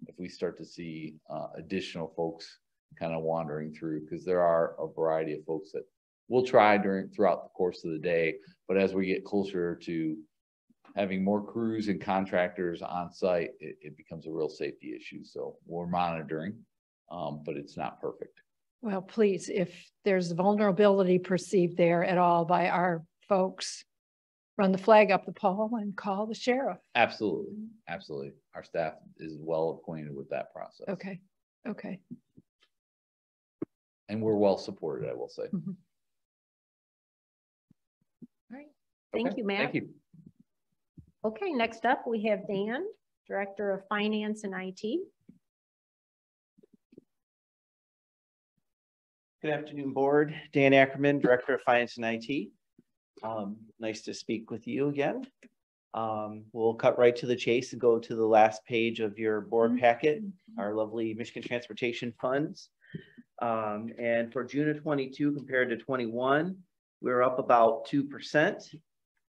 if we start to see additional folks kind of wandering through, because there are a variety of folks that we'll try throughout the course of the day. But as we get closer to having more crews and contractors on site, it becomes a real safety issue. So we're monitoring, but it's not perfect.
Well, please, if there's vulnerability perceived there at all by our folks, run the flag up the pole and call the sheriff.
Absolutely. Absolutely. Our staff is well acquainted with that process.
Okay. Okay.
And we're well supported, I will say.
All right. Thank you, Matt.
Thank you.
Okay, next up we have Dan, Director of Finance and IT.
Good afternoon, Board. Dan Ackerman, Director of Finance and IT. Nice to speak with you again. We'll cut right to the chase and go to the last page of your board packet, our lovely Michigan Transportation Funds. And for June of 22 compared to 21, we're up about 2%.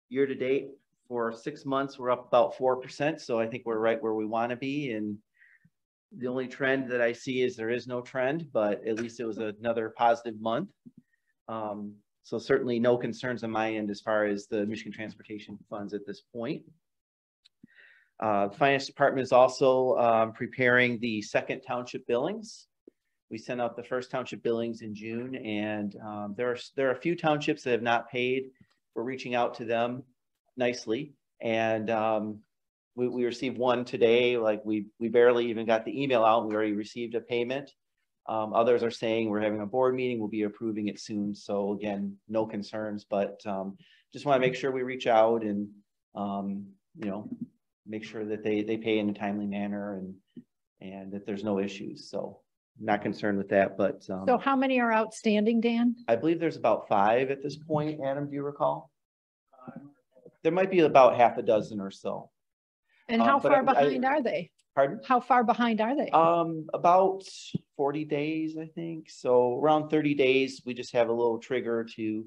Year to date for 6 months, we're up about 4%. So I think we're right where we want to be. And the only trend that I see is there is no trend, but at least it was another positive month. So certainly no concerns on my end as far as the Michigan Transportation Funds at this point. The Finance Department is also preparing the second township billings. We sent out the first township billings in June, and there are a few townships that have not paid. We're reaching out to them nicely, and we received one today. Like we barely even got the email out. We already received a payment. Others are saying we're having a board meeting. We'll be approving it soon. So again, no concerns, but just want to make sure we reach out and you know, make sure that they pay in a timely manner and that there's no issues. So not concerned with that, but
so how many are outstanding, Dan?
I believe there's about 5 at this point. Adam, do you recall? There might be about half a dozen or so.
And how far behind are they?
Pardon?
How far behind are they?
About 40 days, I think. So around 30 days, we just have a little trigger to, you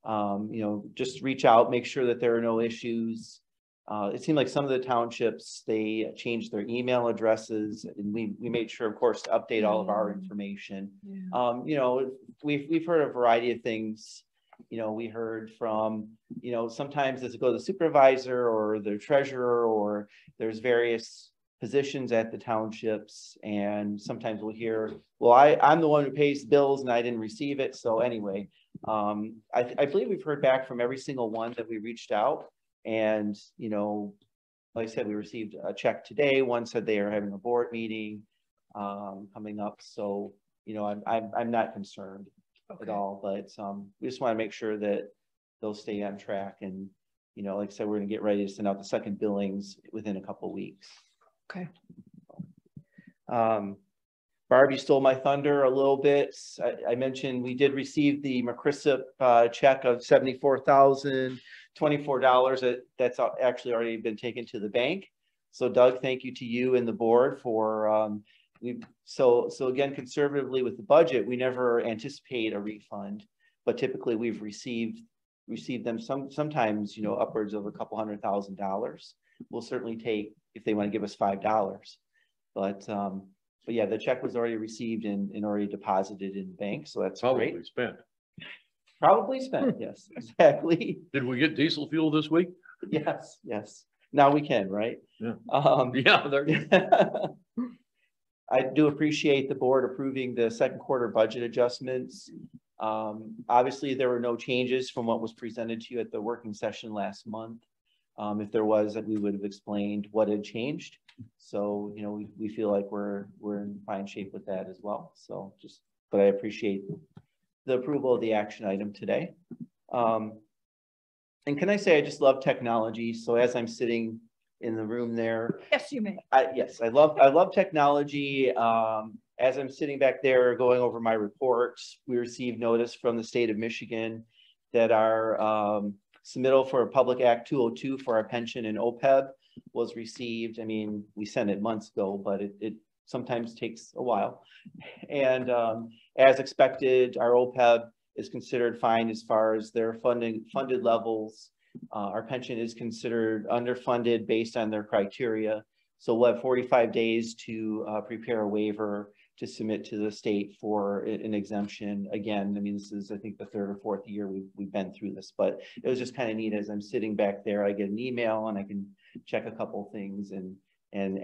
know, just reach out, make sure that there are no issues. it seemed like some of the townships, they changed their email addresses, and we made sure, of course, to update all of our information. You know, we've heard a variety of things. You know, we heard from, you know, sometimes does it go to the supervisor or the treasurer, or there's various positions at the townships, and sometimes we'll hear, well, I'm the one who pays bills and I didn't receive it. So anyway, I believe we've heard back from every single one that we reached out. And, you know, like I said, we received a check today. One said they are having a board meeting coming up. So, you know, I'm not concerned at all, but we just want to make sure that they'll stay on track. And, you know, like I said, we're going to get ready to send out the second billings within a couple of weeks.
Okay.
Barbie stole my thunder a little bit. I mentioned we did receive the McChrysip check of $74,024. That's actually already been taken to the bank. So Doug, thank you to you and the board for so again, conservatively with the budget, we never anticipate a refund, but typically we've received them sometimes, you know, upwards of a couple $100,000. We'll certainly take if they want to give us $5, but yeah, the check was already received and already deposited in the bank, so that's
probably
great.
Probably
spent, yes, exactly.
Did we get diesel fuel this week?
Yes. Now we can, right?
Yeah.
I do appreciate the board approving the second quarter budget adjustments. Obviously, there were no changes from what was presented to you at the working session last month. If there was, we would have explained what had changed. So, you know, we feel like we're in fine shape with that as well. So but I appreciate the approval of the action item today. And can I say, I just love technology. So as I'm sitting in the room there.
Yes, you may.
Yes, I love technology. As I'm sitting back there going over my reports, we received notice from the state of Michigan that our submittal for Public Act 202 for our pension and OPEB was received. I mean, we sent it months ago, but it sometimes takes a while. And as expected, our OPEB is considered fine as far as their funded levels. Our pension is considered underfunded based on their criteria. So we'll have 45 days to prepare a waiver to submit to the state for an exemption. Again, I mean, this is, I think, the third or fourth year we've been through this, but it was just kind of neat. As I'm sitting back there, I get an email and I can check a couple of things and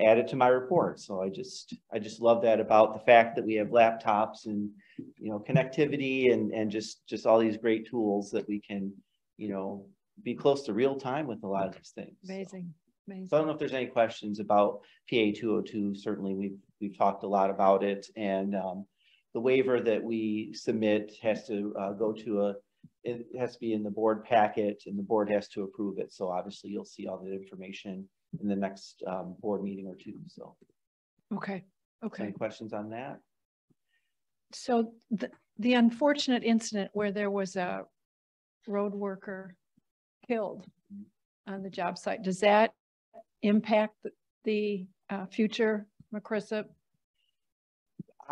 add it to my report. So I just love that about the fact that we have laptops and, you know, connectivity and just all these great tools that we can, you know, be close to real time with a lot of these things.
Amazing.
So I don't know if there's any questions about PA 202. Certainly we've talked a lot about it, and the waiver that we submit has to it has to be in the board packet, and the board has to approve it. So obviously you'll see all the information in the next board meeting or two. So
okay.
Any questions on that?
So the unfortunate incident where there was a road worker killed on the job site, does that impact the future McChrysip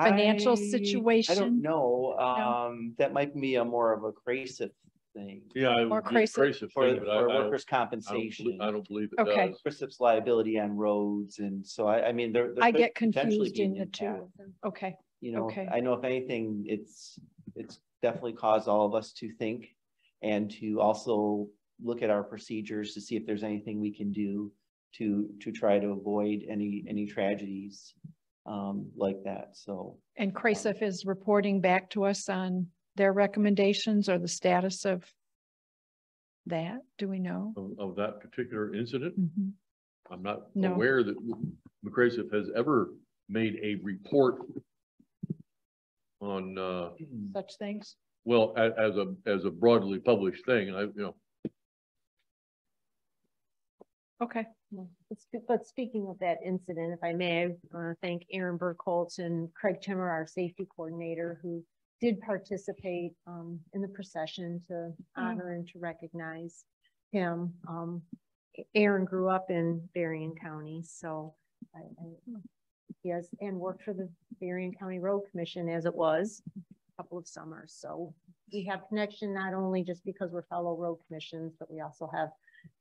financial situation?
I don't know.
No?
That might be more of a CRASIP thing.
Yeah,
or CRASIP
for workers' compensation.
I don't believe it
okay.
does.
CRASIP's liability on roads, and so I mean,
I get confused in the two of them. Okay.
You know,
okay.
I know if anything, it's definitely caused all of us to think and to also look at our procedures to see if there's anything we can do to try to avoid any tragedies like that. So,
and CRASIF is reporting back to us on their recommendations or the status of that. Do we know
of that particular incident?
Mm-hmm.
I'm not aware that McChrysip has ever made a report on
such things.
Well, as a broadly published thing, and
Okay. But speaking of that incident, if I may, I want to thank Aaron Burkholtz and Craig Timmer, our safety coordinator, who did participate in the procession to honor and to recognize him. Aaron grew up in Berrien County, so he has and worked for the Berrien County Road Commission as it was a couple of summers. So we have connection not only just because we're fellow road commissions, but we also have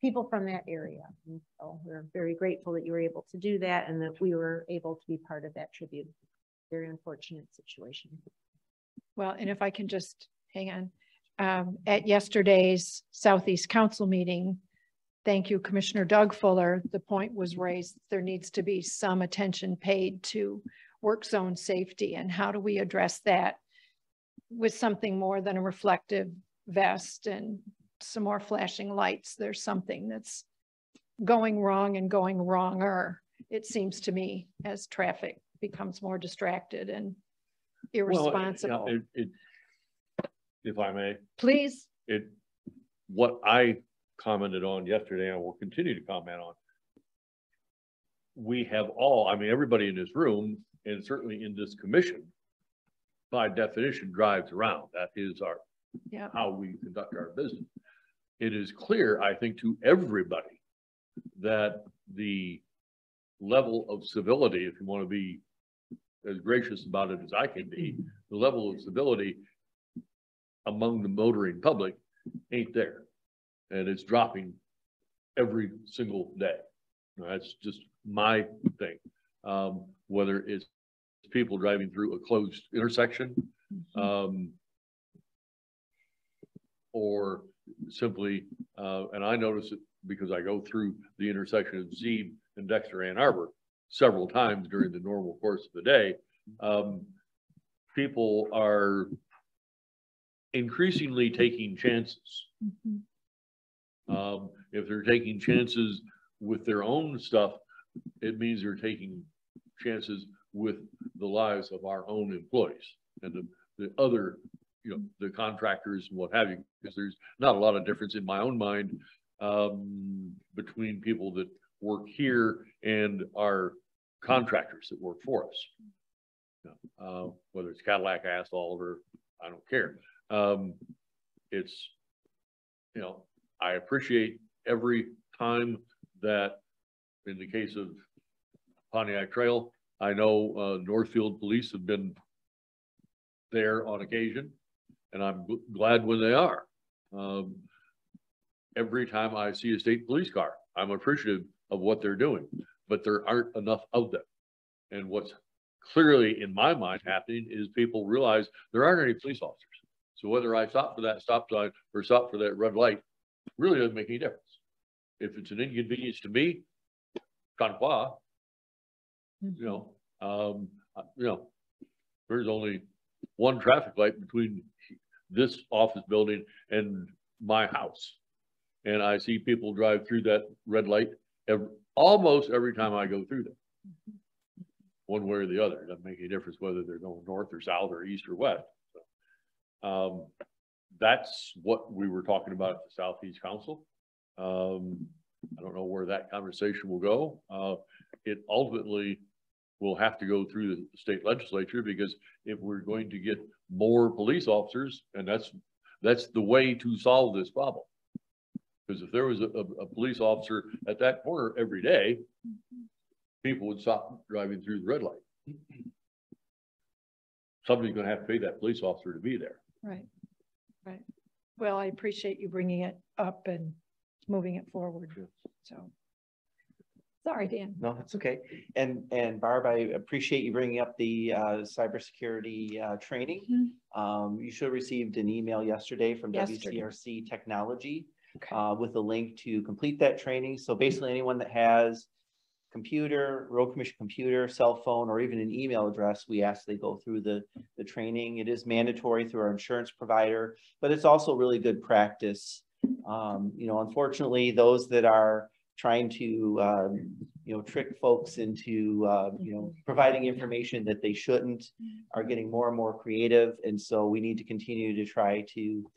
people from that area. And so we're very grateful that you were able to do that and that we were able to be part of that tribute. Very unfortunate situation.
Well, and if I can just hang on, at yesterday's Southeast Council meeting, thank you, Commissioner Doug Fuller, the point was raised, there needs to be some attention paid to work zone safety, and how do we address that with something more than a reflective vest and some more flashing lights. There's something that's going wrong and going wronger, it seems to me, as traffic becomes more distracted and irresponsible.
Well, if I may.
Please.
What I commented on yesterday, and will continue to comment on, we have all, I mean, everybody in this room, and certainly in this commission, by definition, drives around. That is our how we conduct our business. It is clear, I think, to everybody that the level of civility, if you want to be as gracious about it as I can be, the level of civility among the motoring public ain't there. And it's dropping every single day. That's just my thing. Whether it's people driving through a closed intersection, or simply, and I notice it because I go through the intersection of Zeeb and Dexter Ann Arbor several times during the normal course of the day. People are increasingly taking chances. If they're taking chances with their own stuff, it means they're taking chances with the lives of our own employees and the other, you know, the contractors and what have you, because there's not a lot of difference in my own mind between people that work here and our contractors that work for us. Whether it's Cadillac Asphalt or I don't care. It's, you know, I appreciate every time that in the case of Pontiac Trail, I know Northfield Police have been there on occasion, and I'm glad when they are. Every time I see a state police car, I'm appreciative of what they're doing, but there aren't enough of them. And what's clearly in my mind happening is people realize there aren't any police officers. So whether I stop for that stop sign or stop for that red light really doesn't make any difference. If it's an inconvenience to me, conquois, you know, there's only one traffic light between this office building and my house. And I see people drive through that red light almost every time I go through there. One way or the other. It doesn't make any difference whether they're going north or south or east or west. So, that's what we were talking about at the Southeast Council. I don't know where that conversation will go. It ultimately will have to go through the state legislature, because if we're going to get more police officers, and that's the way to solve this problem. Because if there was a police officer at that corner every day, people would stop driving through the red light. Somebody's going to have to pay that police officer to be there.
Right, right. Well, I appreciate you bringing it up and moving it forward. So, sorry, Dan.
No, that's okay. And Barb, I appreciate you bringing up the cybersecurity training. You should have received an email yesterday from WCRC Technology with a link to complete that training. So basically anyone that has computer, road commission computer, cell phone, or even an email address, we ask they go through the training. It is mandatory through our insurance provider, but it's also really good practice. You know, unfortunately, those that are trying to, you know, trick folks into, you know, providing information that they shouldn't are getting more and more creative. And so we need to continue to try to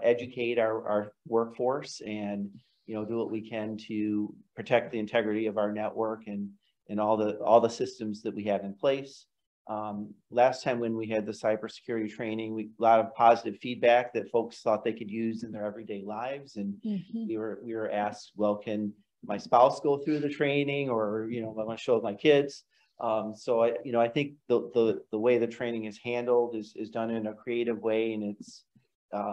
educate our workforce and, you know, do what we can to protect the integrity of our network and all the systems that we have in place. Last time when we had the cybersecurity training, a lot of positive feedback that folks thought they could use in their everyday lives. And we were asked, well, can my spouse go through the training, or, you know, I want to show my kids. So I think the way the training is handled is done in a creative way, and it's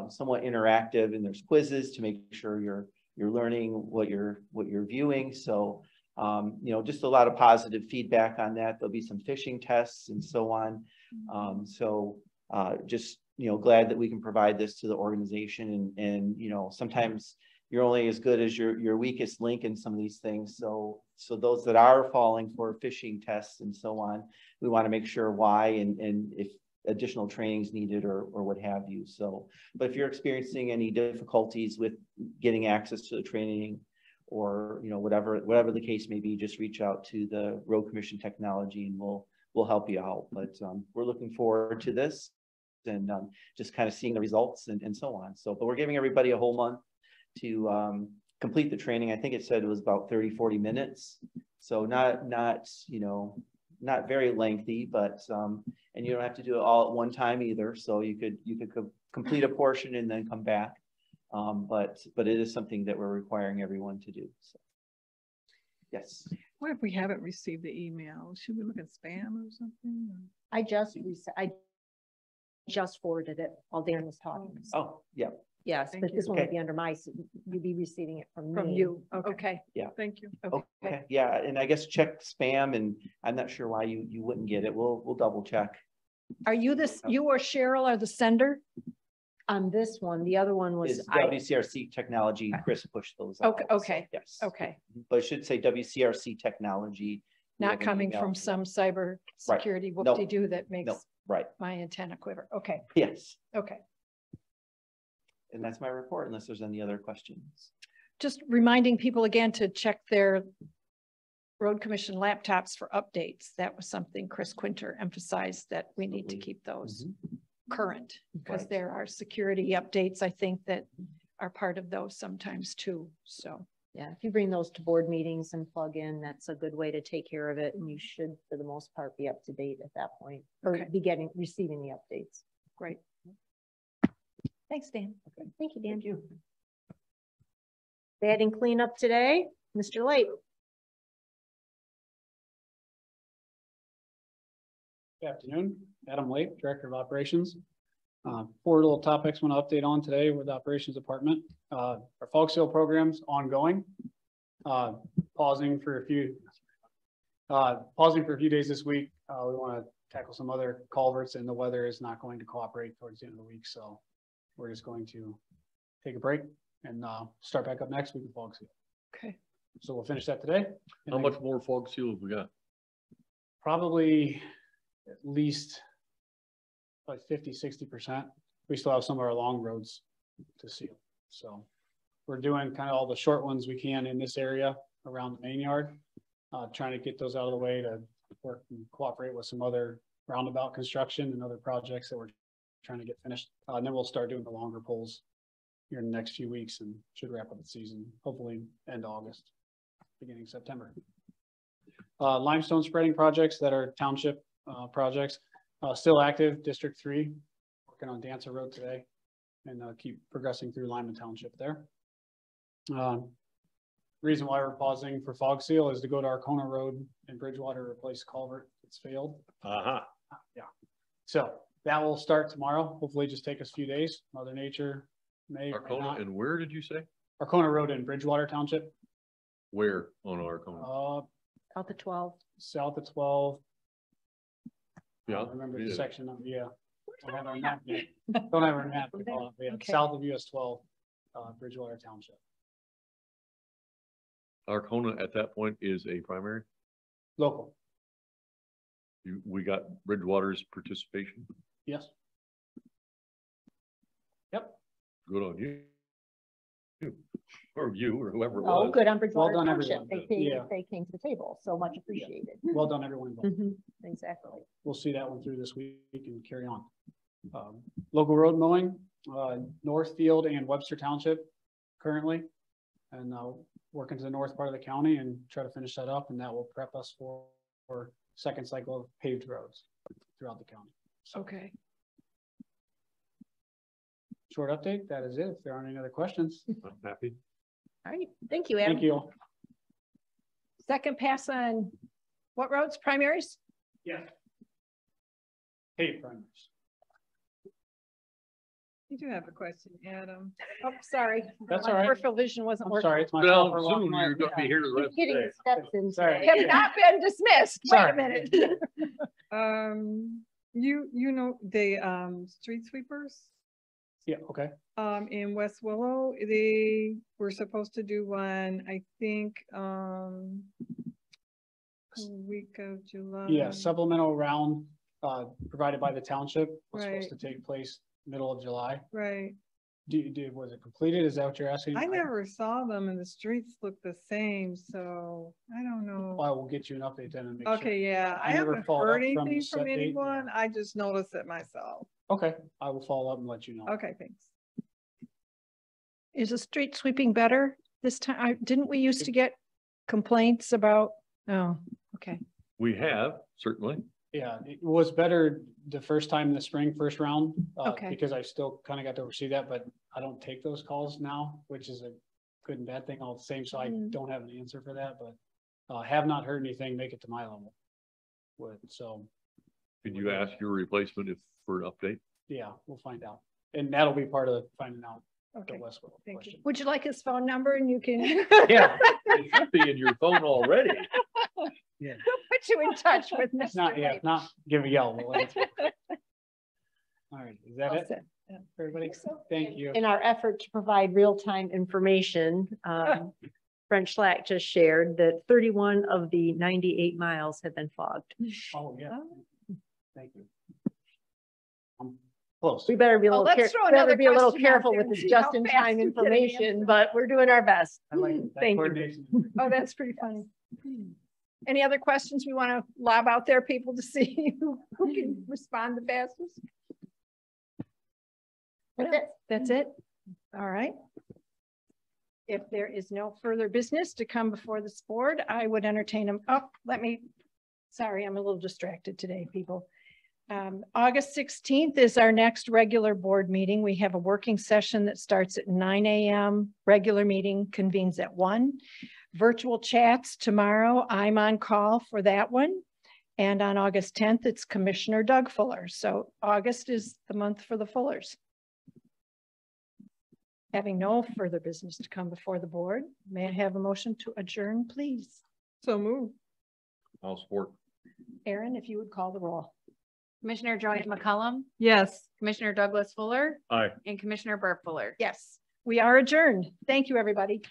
somewhat interactive, and there's quizzes to make sure you're you're learning, what you're viewing. So, you know, just a lot of positive feedback on that. There'll be some phishing tests and so on. Just, you know, glad that we can provide this to the organization, and you know, sometimes you're only as good as your weakest link in some of these things. So those that are falling for phishing tests and so on, we want to make sure why and if additional training is needed or what have you. So, but if you're experiencing any difficulties with getting access to the training, or you know, whatever the case may be, just reach out to the Road Commission Technology and we'll help you out. But we're looking forward to this, and just kind of seeing the results and so on. So, but we're giving everybody a whole month to complete the training. I think it said it was about 30-40 minutes. So not you know, not very lengthy, but and you don't have to do it all at one time either. So you could complete a portion and then come back. But it is something that we're requiring everyone to do. So yes.
What if we haven't received the email? Should we look at spam or something?
I just forwarded it while Dan was talking.
Oh, yeah.
Yes,
Thank
but
you.
this one
Okay.
would be under my, you'd be receiving it from
From
me.
you. Okay.
Yeah.
Thank you.
Okay. Yeah, and I guess check spam, and I'm not sure why you wouldn't get it. We'll double check.
Are you you or Cheryl are the sender?
On this one, the other one was
Is WCRC Technology. Chris pushed those out.
Okay. Okay.
So, yes.
Okay.
But it should say WCRC Technology.
Not coming from some cyber security whoop-de-doo that makes my antenna quiver. Okay.
Yes.
Okay.
And that's my report, unless there's any other questions.
Just reminding people again to check their Road Commission laptops for updates. That was something Chris Quinter emphasized, that we need to keep those current, because there are security updates, I think, that are part of those sometimes too. So
yeah, if you bring those to board meetings and plug in, that's a good way to take care of it. And you should, for the most part, be up to date at that point, or be receiving the updates.
Great. Thanks, Dan.
Okay. Thank you, Dan. Thank you. Adding cleanup today, Mr. Late.
Good afternoon, Adam Late, Director of Operations. 4 little topics I want to update on today with the Operations Department. Our fog seal program's ongoing. Pausing for a few days this week. We want to tackle some other culverts, and the weather is not going to cooperate towards the end of the week. So we're just going to take a break and start back up next week with fog seal.
Okay.
So we'll finish that today.
How much more fog seal have we got?
Probably at least like 50-60%. We still have some of our long roads to seal. So we're doing kind of all the short ones we can in this area around the main yard, trying to get those out of the way to work and cooperate with some other roundabout construction and other projects that we're trying to get finished. And then we'll start doing the longer poles here in the next few weeks, and should wrap up the season, hopefully end August, beginning September. Limestone spreading projects that are township projects, still active. District 3, working on Dancer Road today, and keep progressing through Lyman Township there. Reason why we're pausing for fog seal is to go to Arcona Road in Bridgewater, replace culvert that's failed. Yeah, so that will start tomorrow. Hopefully just take us a few days. Mother Nature may
Arcona, and where did you say?
Arcona Road in Bridgewater Township.
Where on Arcona?
South of 12.
South of 12.
Yeah.
I remember the section of, yeah. Don't have our map yet. Don't have our map. Yeah. Okay. South of US 12, Bridgewater Township.
Arcona at that point is a primary?
Local.
We got Bridgewater's participation?
Yes. Yep.
Good on you. Or you, or whoever it
Oh,
was.
good on Bridgewater
Well done,
Township.
everyone.
They came to the table, so much appreciated.
Well done, everyone involved.
Exactly.
We'll see that one through this week and carry on. Local road mowing, Northfield and Webster Township currently, and working to the north part of the county and try to finish that up, and that will prep us for second cycle of paved roads throughout the county. So,
okay.
Short update. That is it. If there aren't any other questions.
I'm happy.
All right. Thank you, Adam.
Thank you.
Second pass on what roads? Primaries?
Yeah. Paved primaries.
You do have a question, Adam.
Oh, sorry.
That's
My
all right.
peripheral vision wasn't
I'm
working.
sorry, it's my
Well,
fault for long
soon
night.
you're gonna be here the rest of the
Getting
day.
steps in.
Sorry.
Have not been dismissed. Wait a
Sorry.
minute.
You know, the street sweepers
Yeah, okay.
in West Willow, they were supposed to do one, I think, week of July.
Yeah, supplemental round provided by the township was supposed
Right.
to take place middle of July.
Right.
Was it completed? Is that what you're asking?
I never saw them and the streets look the same, so I don't know.
I will get you an update then and make sure.
Okay, yeah, I
never
haven't
followed
heard
up from the
anything
set
from
date.
anyone. I just noticed it myself.
Okay, I will follow up and let you know.
Okay, thanks.
Is the street sweeping better this time? Didn't we used to get complaints about? Oh, okay.
We have, certainly.
Yeah, it was better the first time in the spring, first round.
Okay.
Because I still kind of got to oversee that, but I don't take those calls now, which is a good and bad thing all the same. So I don't have an answer for that, but have not heard anything make it to my level. So.
Can you ask your replacement for an update?
Yeah, we'll find out. And that'll be part of finding out
Okay.
the Westwood question.
Would you like his phone number and you can?
Yeah.
It should be in your phone already.
Yeah.
Put you in touch with Mr.
Not, yeah,
Lake.
not give a yell. We'll answer. All right, is that
All
it?
set.
Everybody, thank you.
In our effort to provide real-time information, French Schlack just shared that 31 of the 98 miles have been fogged.
Oh, yeah. Thank you. I'm close.
We better be a
Oh,
little,
let's throw another
be a little
question out
careful
there
with
and
this
see how
just-in-time
fast you get an
information,
answer.
but we're doing our best.
I like that
Thank you.
coordination.
Oh, that's pretty funny. Any other questions we want to lob out there, people, to see who can respond the fastest?
That's it.
That's it? All right. If there is no further business to come before this board, I would entertain them. Oh, sorry, I'm a little distracted today, people. August 16th is our next regular board meeting. We have a working session that starts at 9 a.m. Regular meeting convenes at 1. Virtual chats tomorrow. I'm on call for that one. And on August 10th, it's Commissioner Doug Fuller. So August is the month for the Fullers. Having no further business to come before the board, may I have a motion to adjourn, please?
So move.
I'll support.
Aaron, if you would call the roll.
Commissioner Joy McCollum,
Yes.
Commissioner Douglas Fuller,
Aye.
and Commissioner Burt Fuller.
Yes, we are adjourned. Thank you, everybody.